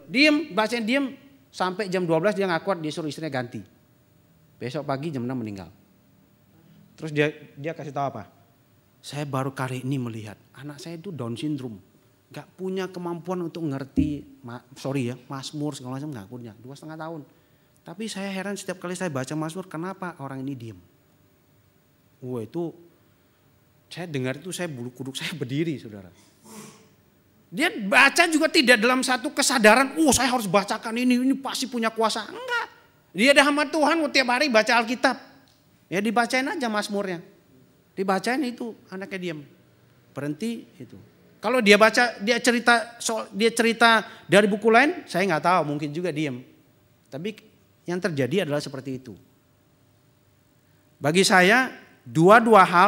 Speaker 1: Diem, bacain diem. Sampai jam 12 dia nggak kuat, dia suruh istrinya ganti. Besok pagi jam 6 meninggal. Terus dia kasih tahu apa? Saya baru kali ini melihat anak saya itu Down syndrome. Gak punya kemampuan untuk ngerti, Mazmur segala macam gak punya. 2,5 tahun. Tapi saya heran setiap kali saya baca Mazmur, kenapa orang ini diem? Itu saya dengar itu saya bulu kuduk saya berdiri, saudara. Dia baca juga tidak dalam satu kesadaran, saya harus bacakan ini pasti punya kuasa. Enggak. Dia ada hamba Tuhan tiap hari baca Alkitab. Ya dibacain aja Mazmurnya. Dibacain itu anaknya diam. Berhenti itu. Kalau dia baca, dia cerita dari buku lain, saya nggak tahu, mungkin juga diam. Tapi yang terjadi adalah seperti itu. Bagi saya, dua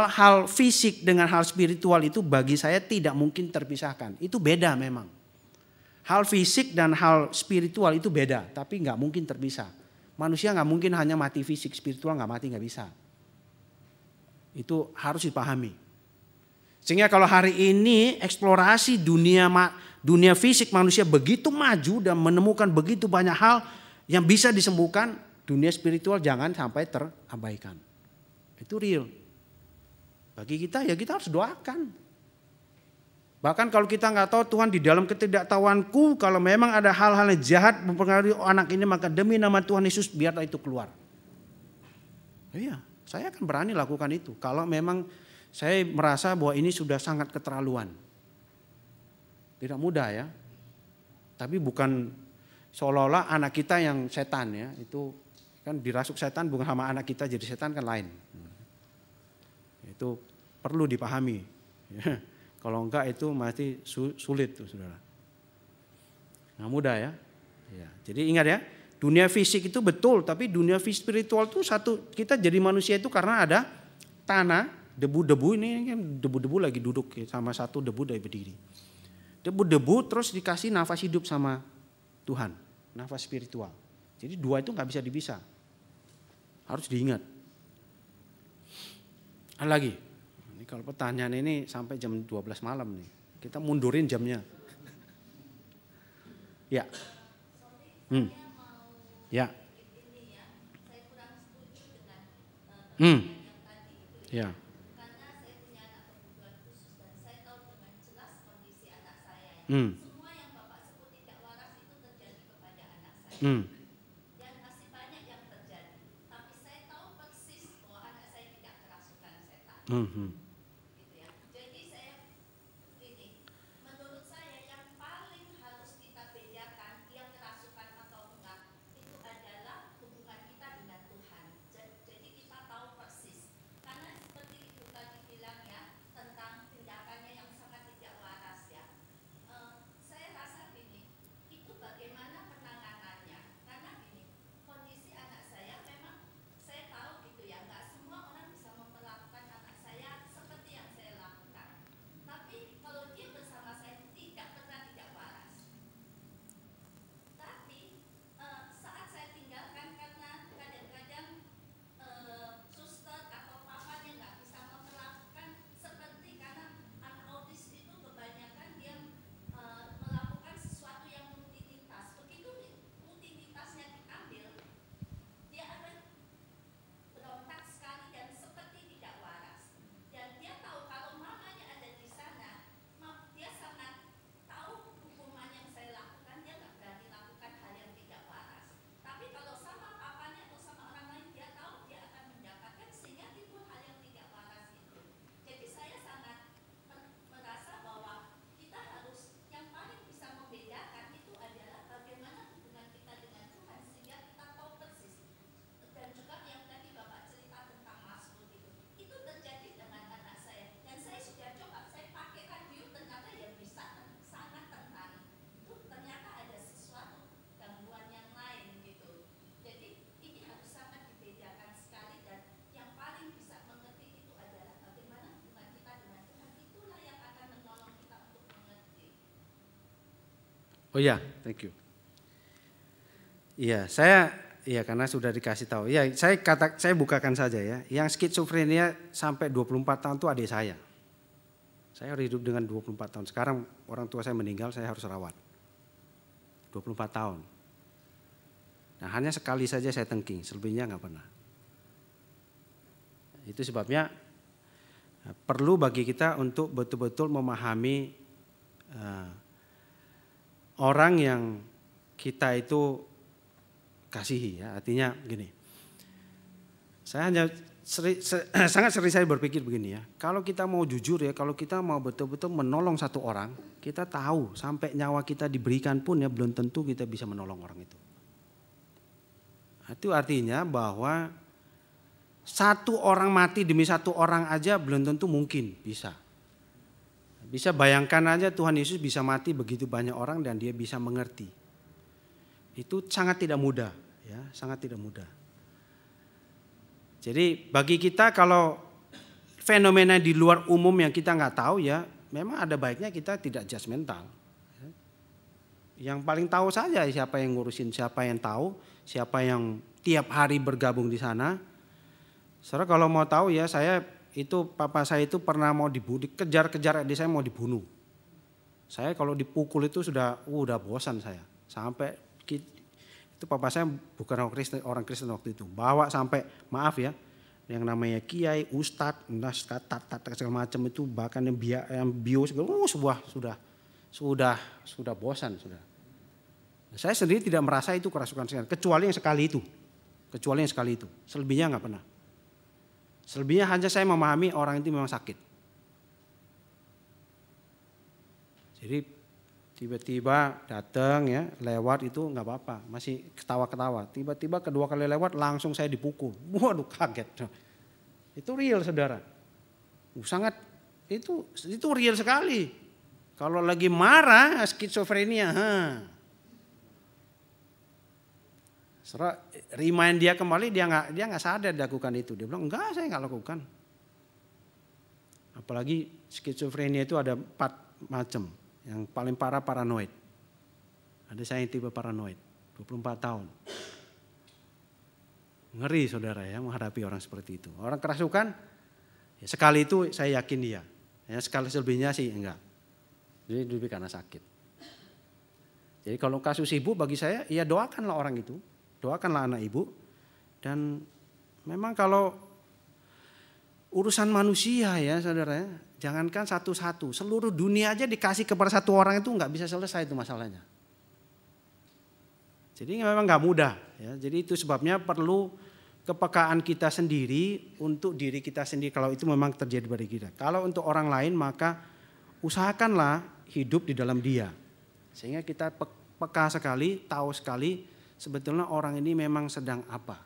Speaker 1: hal fisik dengan hal spiritual itu bagi saya tidak mungkin terpisahkan. Itu beda memang. Hal fisik dan hal spiritual itu beda, tapi nggak mungkin terpisah. Manusia nggak mungkin hanya mati fisik, spiritual nggak mati, nggak bisa. Itu harus dipahami. Sehingga kalau hari ini eksplorasi dunia fisik manusia begitu maju dan menemukan begitu banyak hal yang bisa disembuhkan, dunia spiritual jangan sampai terabaikan. Itu real. Bagi kita ya kita harus doakan. Bahkan kalau kita nggak tahu Tuhan di dalam ketidaktahuanku, kalau memang ada hal-hal yang jahat mempengaruhi anak ini, maka demi nama Tuhan Yesus biarlah itu keluar. Iya, saya akan berani lakukan itu. Kalau memang saya merasa bahwa ini sudah sangat keterlaluan. Tidak mudah ya. Tapi bukan seolah-olah anak kita yang setan ya. Itu kan dirasuk setan bukan sama anak kita jadi setan kan lain. Itu perlu dipahami. Kalau enggak itu masih sulit tuh saudara. Nggak mudah ya. Jadi ingat ya, dunia fisik itu betul, tapi dunia spiritual itu satu, kita jadi manusia itu karena ada tanah, debu-debu ini kan debu-debu lagi duduk sama satu debu dari berdiri. Debu-debu terus dikasih nafas hidup sama Tuhan, nafas spiritual. Jadi dua itu nggak bisa dipisah. Harus diingat. Ada lagi. Ini kalau pertanyaan ini sampai jam 12 malam nih. Kita mundurin jamnya. Ya. Ya. Ya.
Speaker 2: Semua yang Bapak sebut tidak waras itu terjadi kepada anak saya. Dan masih banyak yang terjadi. Tapi saya tahu persis bahwa anak saya tidak kerasukan setan. Gitu ya. Jadi saya ini, menurut saya yang paling harus kita bedakan yang kerasukan atau enggak itu adalah hubungan kita dengan Tuhan. Jadi kita tahu persis. Karena seperti itu tadi bilang ya tentang tindakannya yang sangat tidak waras ya. Saya rasa gini, itu bagaimana penanganannya? Karena gini, kondisi anak saya memang saya tahu gitu ya, nggak semua orang bisa memperlakukan anak saya seperti yang saya lakukan. Tapi kalau dia bersama saya tidak pernah tidak waras. Tapi saat saya tinggalkan karena kadang-kadang suster atau papanya nggak bisa memperlakukan seperti karena anak autis itu kebanyakan dia melakukan sesuatu yang rutinitas. Begitu rutinitasnya diambil, dia akan berontak sekali dan seperti tidak waras. Dan dia tahu kalau mamanya ada di sana, dia sangat tahu hukuman yang saya lakukan, dia nggak berani lakukan hal yang tidak waras. Tapi kalau sama papanya atau sama orang lain, dia tahu dia akan mendapatkan sehingga itu hal yang tidak waras itu. Jadi saya sangat merasa bahwa kita harus yang paling bisa membedakan itu adalah bagaimana hubungan kita dengan Tuhan sehingga kita tahu persis. Dan juga yang tadi Bapak cerita tentang Mazmur itu terjadi dengan anak saya. Dan saya sudah coba, saya pakai radio ternyata ya bisa sangat tenang. Itu ternyata ada sesuatu gangguan yang lain gitu. Jadi ini harus sangat dibedakan sekali dan yang paling bisa mengerti itu adalah bagaimana hubungan kita dengan Tuhan. Itulah yang akan menolong kita untuk mengerti.
Speaker 1: Oh ya, thank you. Iya, karena sudah dikasih tahu. Ya, saya bukakan saja ya. Yang skizofrenia sampai 24 tahun itu adik saya. Saya hidup dengan 24 tahun. Sekarang orang tua saya meninggal, saya harus rawat. 24 tahun. Nah, hanya sekali saja saya tengking, selebihnya nggak pernah. Itu sebabnya perlu bagi kita untuk betul-betul memahami orang yang kita itu kasihi ya. Artinya gini, saya hanya sangat sering saya berpikir begini ya, kalau kita mau jujur ya, kalau kita mau betul-betul menolong satu orang, kita tahu sampai nyawa kita diberikan pun ya belum tentu kita bisa menolong orang itu. Itu artinya bahwa satu orang mati demi satu orang aja belum tentu mungkin bisa. Bisa bayangkan aja Tuhan Yesus bisa mati begitu banyak orang dan dia bisa mengerti. Itu sangat tidak mudah ya, sangat tidak mudah. Jadi bagi kita kalau fenomena di luar umum yang kita nggak tahu ya, memang ada baiknya kita tidak judgmental. Yang paling tahu saja siapa yang ngurusin, siapa yang tahu, siapa yang tiap hari bergabung di sana. Saudara kalau mau tahu ya, papa saya itu pernah mau dibunuh, kejar-kejar adik saya mau dibunuh. Saya kalau dipukul itu sudah bosan saya. Sampai itu Itu papa saya bukan orang Kristen waktu itu. Bawa sampai, maaf ya, yang namanya kiai, ustadz, segala macam itu, bahkan yang bio segala, sudah bosan sudah. Saya sendiri tidak merasa itu kerasukan sekali, kecuali yang sekali itu. Selebihnya nggak pernah. Selebihnya hanya saya memahami orang itu memang sakit. Jadi tiba-tiba datang ya, lewat itu nggak apa-apa, masih ketawa-ketawa. Tiba-tiba kedua kali lewat langsung saya dipukul. Waduh, kaget. Itu real, saudara. Sangat itu real sekali. Kalau lagi marah, skizofrenia. Setelah remind dia kembali, dia nggak sadar dilakukan itu. Dia bilang enggak, saya nggak lakukan. Apalagi skizofrenia itu ada 4 macam. Yang paling parah paranoid. Ada saya yang tipe paranoid, 24 tahun. Ngeri saudara ya menghadapi orang seperti itu. Orang kerasukan, ya sekali itu saya yakin dia. Ya, sekali selebihnya sih enggak. Jadi lebih karena sakit. Jadi kalau kasus ibu bagi saya, ya doakanlah orang itu. Doakanlah anak ibu. Dan memang kalau urusan manusia ya saudara ya. Jangankan satu-satu, seluruh dunia aja dikasih kepada satu orang itu nggak bisa selesai itu masalahnya. Jadi memang nggak mudah. Ya. Jadi itu sebabnya perlu kepekaan kita sendiri untuk diri kita sendiri kalau itu memang terjadi pada kita. Kalau untuk orang lain maka usahakanlah hidup di dalam dia. Sehingga kita peka sekali, tahu sekali sebetulnya orang ini memang sedang apa.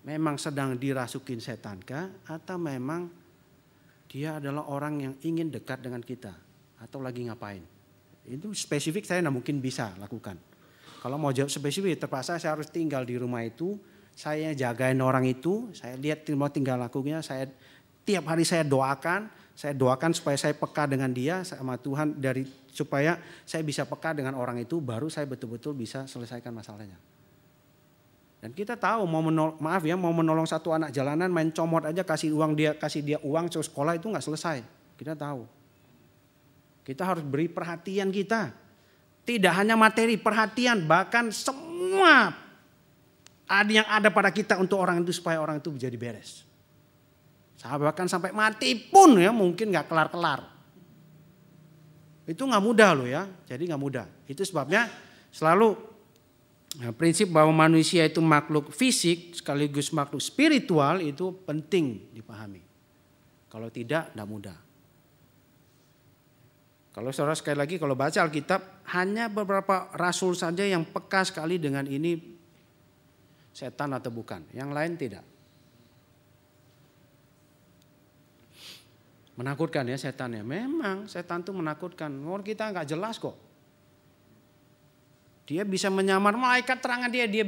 Speaker 1: Memang sedang dirasukin setankah atau memang dia adalah orang yang ingin dekat dengan kita atau lagi ngapain. Itu spesifik saya tidak mungkin bisa lakukan. Kalau mau jawab spesifik terpaksa saya harus tinggal di rumah itu, saya jagain orang itu, saya lihat mau tinggal lakunya, saya tiap hari saya doakan supaya saya peka dengan dia sama Tuhan supaya saya bisa peka dengan orang itu baru saya betul-betul bisa selesaikan masalahnya. Dan kita tahu mau menolong satu anak jalanan main comot aja kasih dia uang terus sekolah itu nggak selesai. Kita tahu. Kita harus beri perhatian kita. Tidak hanya materi, perhatian bahkan semua yang ada pada kita untuk orang itu supaya orang itu menjadi beres. Bahkan sampai mati pun ya mungkin nggak kelar-kelar. Itu nggak mudah loh ya. Jadi nggak mudah. Itu sebabnya selalu prinsip bahwa manusia itu makhluk fisik sekaligus makhluk spiritual itu penting dipahami. Kalau tidak mudah. Kalau saudara sekali lagi kalau baca Alkitab hanya beberapa rasul saja yang peka sekali dengan ini setan atau bukan. Yang lain tidak. Menakutkan ya setan ya. Memang setan itu menakutkan. Orang kita nggak jelas kok. Dia bisa menyamar malaikat terangan dia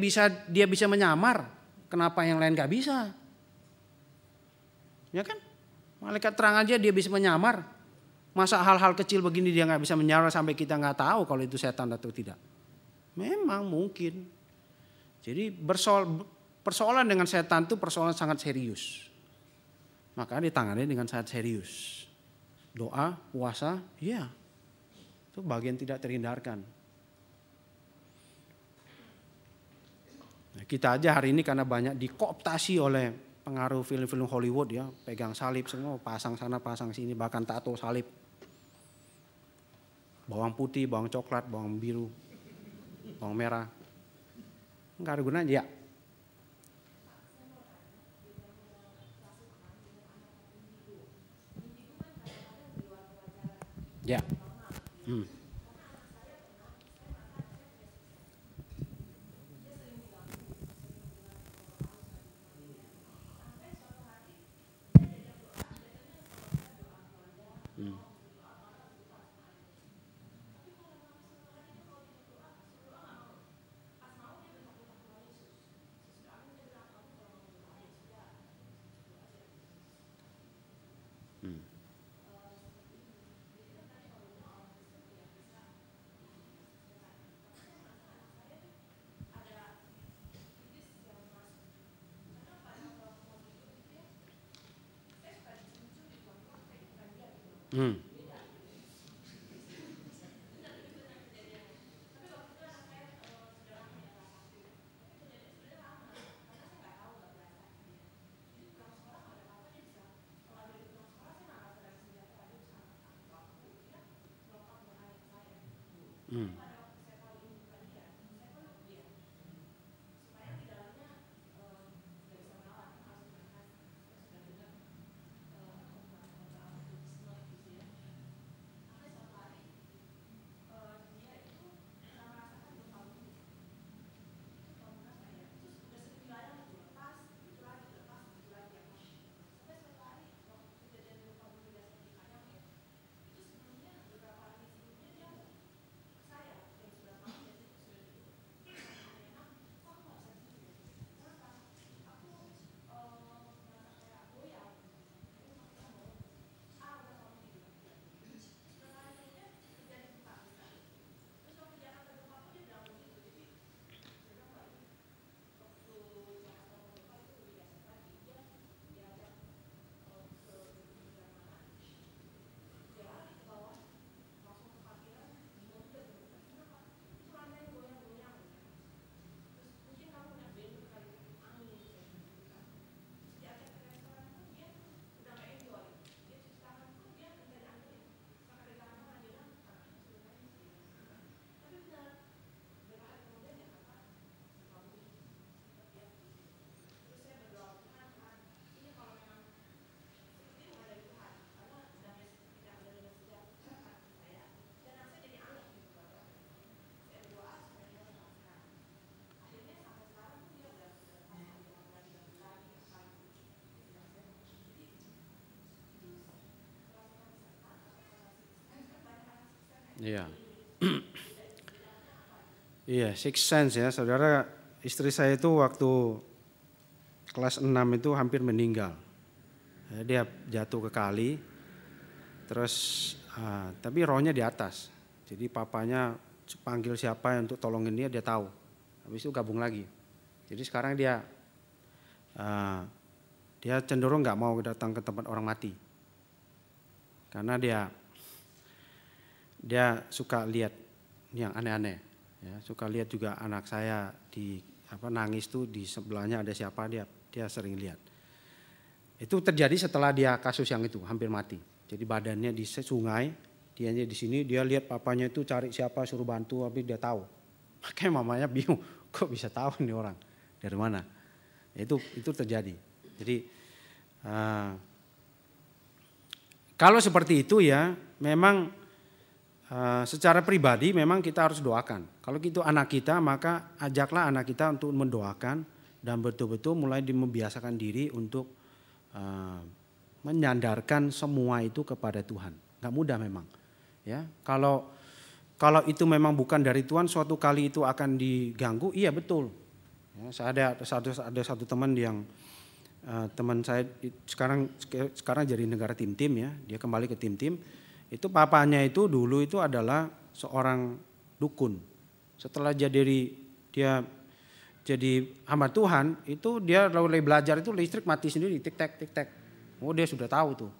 Speaker 1: bisa menyamar. Kenapa yang lain nggak bisa? Ya kan? Malaikat terang aja dia bisa menyamar. Masa hal-hal kecil begini dia nggak bisa menyamar sampai kita nggak tahu kalau itu setan atau tidak? Memang mungkin. Jadi persoalan dengan setan itu persoalan sangat serius. Maka ditangani dengan sangat serius. Doa, puasa, ya itu bagian tidak terhindarkan. Nah, kita aja hari ini karena banyak dikooptasi oleh pengaruh film-film Hollywood ya, pegang salib semua, pasang sana pasang sini, bahkan tato salib. Bawang putih, bawang coklat, bawang biru, bawang merah. Enggak ada gunanya ya. Ya. Iya. Iya, six sense ya, saudara. Istri saya itu waktu kelas 6 itu hampir meninggal. Dia jatuh ke kali, terus tapi rohnya di atas. Jadi papanya panggil siapa untuk tolongin dia tahu. Habis itu gabung lagi. Jadi sekarang dia cenderung nggak mau datang ke tempat orang mati, karena dia suka lihat yang aneh-aneh. Ya, suka lihat juga anak saya nangis tuh di sebelahnya ada siapa, dia sering lihat. Itu terjadi setelah dia kasus yang itu hampir mati. Jadi badannya di sungai, dianya di sini, dia lihat papanya itu cari siapa suruh bantu, tapi dia tahu. Makanya mamanya bingung, kok bisa tahu nih orang dari mana? Itu terjadi. Jadi kalau seperti itu ya memang secara pribadi memang kita harus doakan. Kalau itu anak kita, maka ajaklah anak kita untuk mendoakan dan betul-betul mulai membiasakan diri untuk menyandarkan semua itu kepada Tuhan. Gak mudah memang. Ya, kalau itu memang bukan dari Tuhan, suatu kali itu akan diganggu. Iya betul. Ya, saya ada satu teman yang teman saya sekarang jadi negara tim-tim ya. Dia kembali ke tim-tim. Itu papanya itu dulu itu adalah seorang dukun. Setelah dia jadi hamba Tuhan, itu dia mulai belajar itu listrik mati sendiri, tik-tak. Oh dia sudah tahu tuh,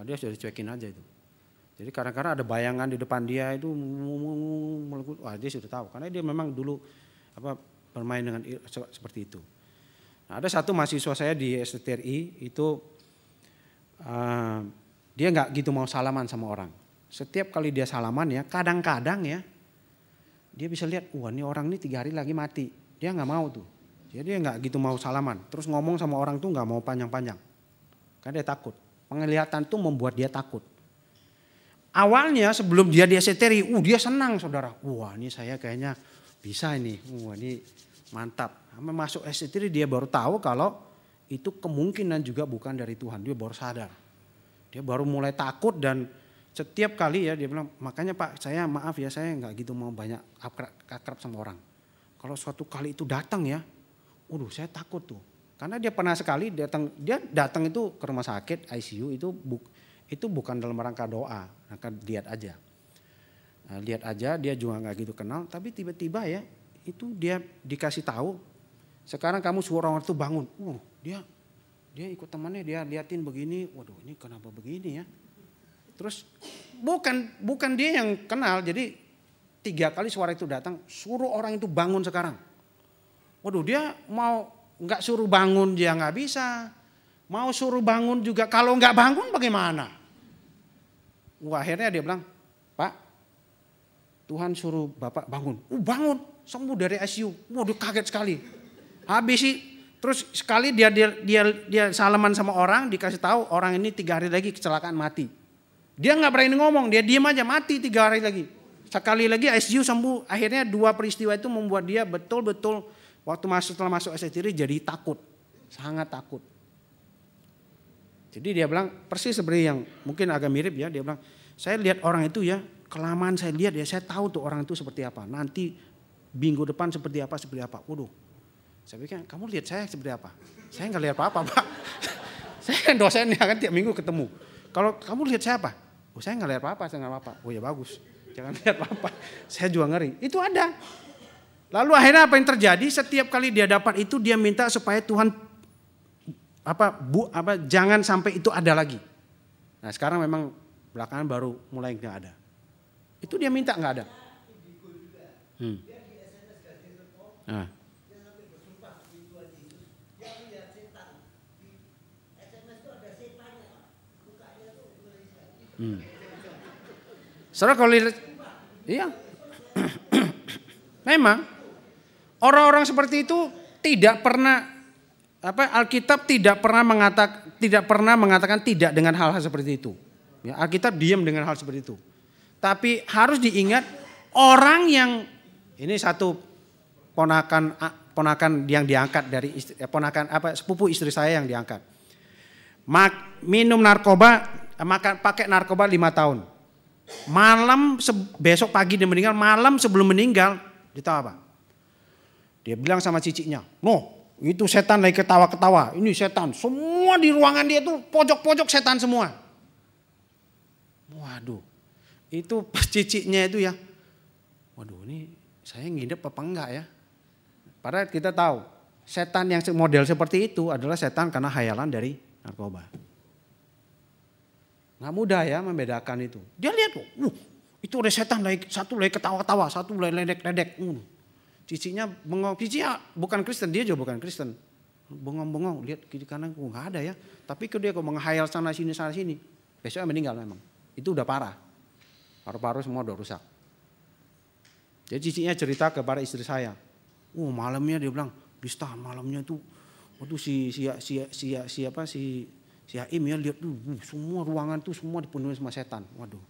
Speaker 1: dia sudah cuekin aja itu. Jadi kadang-kadang ada bayangan di depan dia itu, wah dia sudah tahu. Karena dia memang dulu bermain dengan seperti itu. Nah, ada satu mahasiswa saya di STRI itu dia nggak gitu mau salaman sama orang. Setiap kali dia salaman ya, kadang-kadang ya, dia bisa lihat, wah ini orang ini 3 hari lagi mati. Dia nggak mau tuh. Jadi dia nggak gitu mau salaman. Terus ngomong sama orang tuh nggak mau panjang-panjang. Karena dia takut. Penglihatan tuh membuat dia takut. Awalnya sebelum dia di STRI, dia senang saudara. Wah ini saya kayaknya bisa ini. Wah ini mantap. Masuk STRI dia baru tahu kalau itu kemungkinan juga bukan dari Tuhan. Dia baru sadar. Dia baru mulai takut dan setiap kali ya dia bilang, makanya Pak saya maaf ya saya nggak gitu mau banyak akrab sama orang. Kalau suatu kali itu datang ya, saya takut tuh. Karena dia pernah sekali dia datang itu ke rumah sakit ICU itu bukan dalam rangka doa, rangka lihat aja. Nah, lihat aja dia juga nggak gitu kenal, tapi tiba-tiba ya itu dia dikasih tahu, sekarang kamu suruh orang itu bangun. Dia ikut temannya, dia liatin begini, waduh ini kenapa begini ya. Terus bukan dia yang kenal, jadi 3 kali suara itu datang, suruh orang itu bangun sekarang. Waduh dia mau nggak suruh bangun dia nggak bisa, mau suruh bangun juga kalau nggak bangun bagaimana? Akhirnya dia bilang, Pak Tuhan suruh Bapak bangun. Bangun, sembuh dari ICU. Waduh, kaget sekali. Habis sih, terus sekali dia salaman sama orang, dikasih tahu orang ini 3 hari lagi kecelakaan mati. Dia nggak berani ngomong, dia diam aja, mati 3 hari lagi. Sekali lagi ICU sembuh. Akhirnya 2 peristiwa itu membuat dia betul-betul waktu setelah masuk ICU jadi takut, sangat takut. Jadi dia bilang persis seperti yang mungkin agak mirip ya. Dia bilang, saya lihat orang itu ya, kelamaan saya lihat ya, saya tahu tuh orang itu seperti apa. Nanti minggu depan seperti apa. Waduh, saya pikir kamu lihat saya seperti apa? Saya nggak lihat apa-apa, Pak. Saya kan dosennya kan tiap minggu ketemu. Kalau kamu lihat saya apa? Oh, saya nggak lihat apa-apa, Oh ya bagus, jangan lihat apa-apa. Saya juga ngeri. Itu ada. Lalu akhirnya apa yang terjadi? Setiap kali dia dapat itu dia minta supaya Tuhan jangan sampai itu ada lagi. Nah sekarang memang belakangan baru mulai nggak ada. Itu dia minta nggak ada. Nah. Saudara kalau lihat, iya, memang orang-orang seperti itu tidak pernah Alkitab tidak pernah mengatakan tidak dengan hal-hal seperti itu. Ya, Alkitab diam dengan hal seperti itu. Tapi harus diingat orang yang ini satu ponakan yang diangkat dari sepupu istri saya yang diangkat. Minum narkoba, pakai narkoba 5 tahun. Malam besok pagi dia meninggal, malam sebelum meninggal, dia tahu apa? Dia bilang sama ciciknya, "No, itu setan lagi ketawa-ketawa. Ini setan. Semua di ruangan dia tuh pojok-pojok setan semua." Waduh. Itu ciciknya itu ya. Waduh, ini saya ngidap apa enggak ya? Padahal kita tahu setan yang model seperti itu adalah setan karena khayalan dari narkoba. Nggak mudah ya membedakan itu. Dia lihat, itu ada setan satu lagi ketawa-ketawa, satu lagi ledek-ledek. Cicinya bengong, cicinya bukan Kristen, dia juga bukan Kristen. Bengong-bengong, lihat kiri kanan nggak ada ya. Tapi dia kok menghayal sana sini. Besoknya meninggal memang. Itu udah parah. Paru-paru semua udah rusak. Jadi cicinya cerita kepada istri saya. Malamnya dia bilang, "Bista, malamnya tuh waktu si Aim ya lihat tuh semua ruangan tuh semua dipenuhi sama setan." Waduh.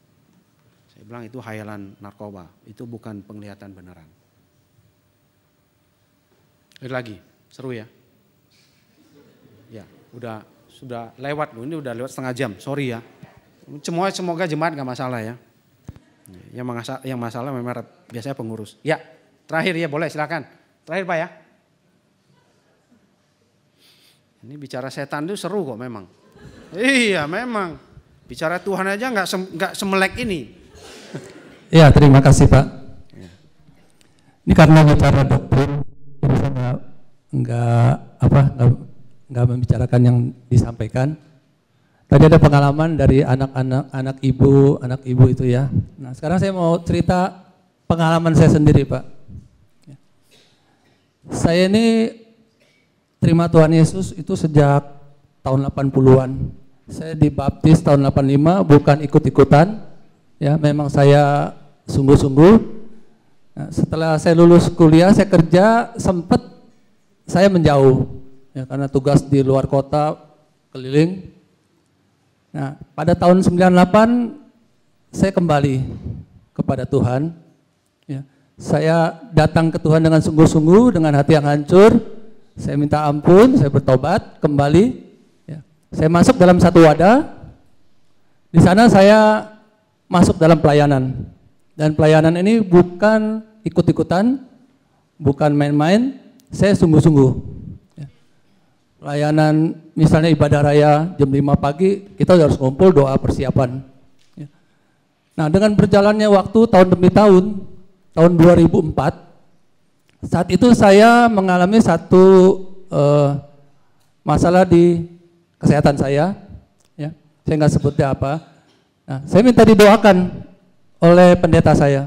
Speaker 1: Saya bilang itu khayalan narkoba, itu bukan penglihatan beneran. Lagi, seru ya? Ya, sudah lewat loh, ini udah lewat setengah jam, sorry ya. Semoga jemaat gak masalah ya. Yang masalah memang biasanya pengurus. Ya, terakhir ya boleh silakan. Terakhir Pak ya. Ini bicara setan itu seru kok memang. Iya memang. Bicara Tuhan aja nggak semelek ini.
Speaker 4: Ya terima kasih Pak. Ya. Ini karena bicara doktrin, jadi saya nggak membicarakan yang disampaikan. Tadi ada pengalaman dari anak ibu itu ya. Nah sekarang saya mau cerita pengalaman saya sendiri Pak. Ya. Saya ini terima Tuhan Yesus itu sejak tahun 80-an. Saya dibaptis tahun 85, bukan ikut-ikutan. Ya, memang saya sungguh-sungguh. Nah, setelah saya lulus kuliah, saya kerja, sempat saya menjauh. Ya, karena tugas di luar kota, keliling. Nah, pada tahun 98 saya kembali kepada Tuhan. Ya, saya datang ke Tuhan dengan sungguh-sungguh, dengan hati yang hancur. Saya minta ampun, saya bertobat kembali. Ya, saya masuk dalam satu wadah. Di sana saya masuk dalam pelayanan. Dan pelayanan ini bukan ikut-ikutan, bukan main-main. Saya sungguh-sungguh. Pelayanan misalnya ibadah raya jam 5 pagi, kita harus ngumpul doa persiapan. Ya. Nah dengan berjalannya waktu tahun demi tahun 2004, saat itu saya mengalami satu masalah di kesehatan saya. Ya. Saya nggak sebutnya apa. Nah, saya minta didoakan oleh pendeta saya.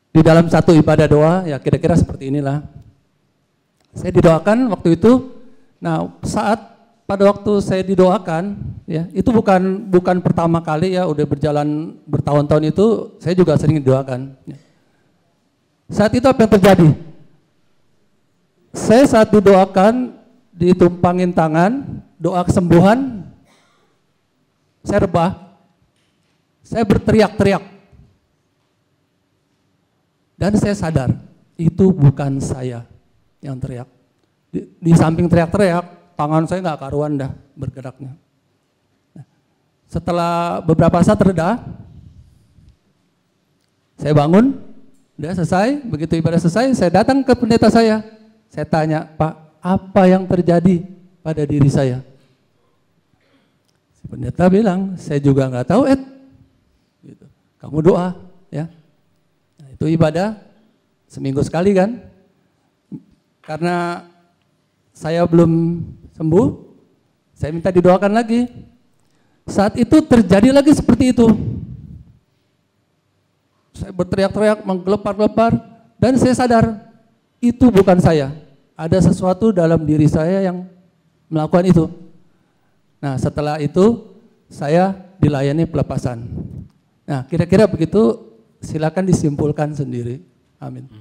Speaker 4: Di dalam satu ibadah doa, ya kira-kira seperti inilah. Saya didoakan waktu itu. Nah, saat pada waktu saya didoakan, ya itu bukan pertama kali ya, udah berjalan bertahun-tahun itu saya juga sering didoakan. Ya. Saat itu apa yang terjadi? Saya saat didoakan, ditumpangin tangan, doa kesembuhan, saya rebah, saya berteriak-teriak. Dan saya sadar, itu bukan saya yang teriak. Di samping teriak-teriak, tangan saya nggak karuan dah bergeraknya. Nah, setelah beberapa saat reda, saya bangun, udah selesai, begitu ibadah selesai, saya datang ke pendeta saya tanya, Pak, apa yang terjadi pada diri saya? Si pendeta bilang, saya juga nggak tahu, Ed. Gitu. Kamu doa, ya. Nah, itu ibadah seminggu sekali kan? Karena saya belum sembuh, saya minta didoakan lagi. Saat itu terjadi lagi seperti itu. Saya berteriak-teriak, menggelepar-gelepar, dan saya sadar, itu bukan saya. Ada sesuatu dalam diri saya yang melakukan itu. Nah, setelah itu saya dilayani pelepasan. Nah, kira-kira begitu, silakan disimpulkan sendiri. Amin.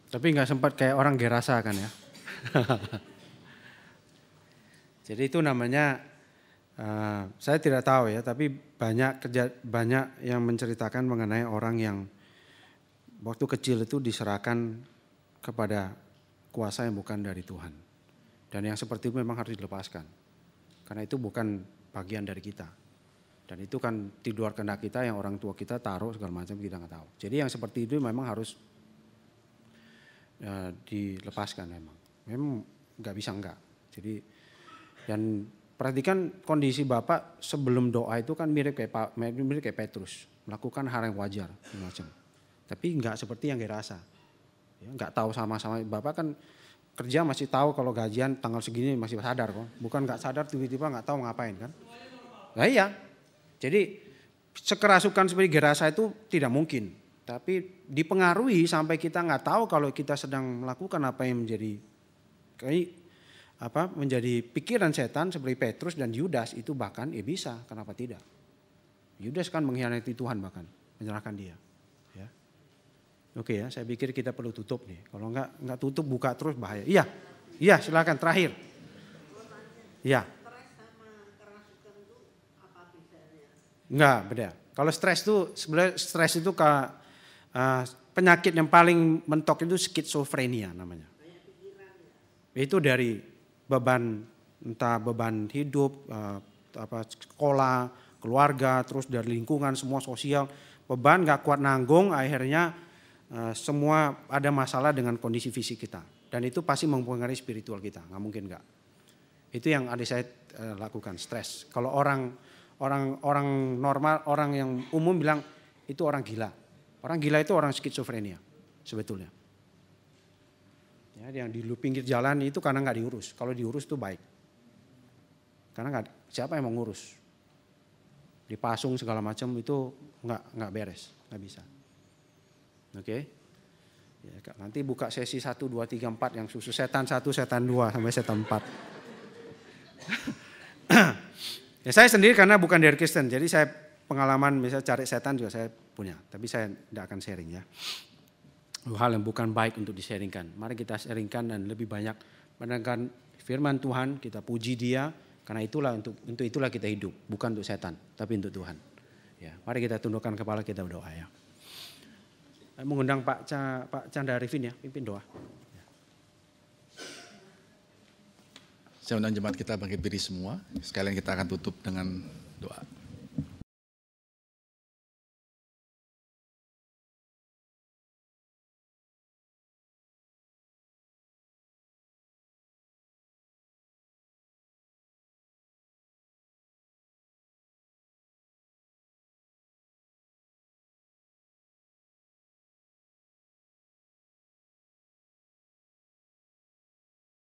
Speaker 1: Tapi nggak sempat kayak orang Gerasa kan ya. Jadi itu namanya, saya tidak tahu ya, tapi banyak yang menceritakan mengenai orang yang waktu kecil itu diserahkan kepada kuasa yang bukan dari Tuhan. Dan yang seperti itu memang harus dilepaskan. Karena itu bukan bagian dari kita. Dan itu kan di luar kehendak kita yang orang tua kita taruh segala macam kita nggak tahu. Jadi yang seperti itu memang harus dilepaskan memang nggak bisa enggak. Jadi dan perhatikan kondisi Bapak sebelum doa itu kan mirip kayak Petrus, melakukan hal yang wajar macam, tapi nggak seperti yang dirasa, ya, nggak tahu sama-sama. Bapak kan kerja masih tahu kalau gajian tanggal segini masih sadar kok, bukan nggak sadar tiba-tiba nggak tahu ngapain kan? Nah iya, jadi sekerasukan seperti Gerasa itu tidak mungkin. Tapi dipengaruhi sampai kita nggak tahu kalau kita sedang melakukan apa yang menjadi pikiran setan seperti Petrus dan Yudas itu bahkan bisa, kenapa tidak? Yudas kan mengkhianati Tuhan bahkan menyerahkan dia. Ya. Oke ya, saya pikir kita perlu tutup nih. Kalau nggak tutup buka terus bahaya. Iya silakan terakhir. Iya. Enggak beda. Kalau stres itu sebenarnya stres itu penyakit yang paling mentok itu skizofrenia namanya. Itu dari beban, entah beban hidup, sekolah, keluarga, terus dari lingkungan, semua sosial. Beban gak kuat nanggung, akhirnya semua ada masalah dengan kondisi fisik kita. Dan itu pasti mempengaruhi spiritual kita, gak mungkin gak. Itu yang adik saya lakukan, stres. Kalau orang normal, orang yang umum bilang itu orang gila. Orang gila itu orang skizofrenia sebetulnya. Ya, yang di pinggir jalan itu karena nggak diurus. Kalau diurus itu baik. Karena siapa yang mau ngurus? Dipasung segala macam itu nggak beres, nggak bisa. Oke? Ya, nanti buka sesi 1, 2, 3, 4 yang susu setan 1, setan 2 sampai setan 4. Ya, saya sendiri karena bukan dari Kristen, jadi saya pengalaman misalnya cari setan juga saya punya, tapi saya tidak akan sharing ya. Hal yang bukan baik untuk di-sharingkan. Mari kita sharingkan dan lebih banyak mendengarkan firman Tuhan, kita puji Dia, karena itulah untuk itulah kita hidup, bukan untuk setan, tapi untuk Tuhan. Ya, mari kita tundukkan kepala, kita berdoa ya. Saya mengundang Pak Chandra Arifin ya, pimpin doa. Ya.
Speaker 5: Saya undang jemaat kita bangkit berdiri semua. Sekalian kita akan tutup dengan doa.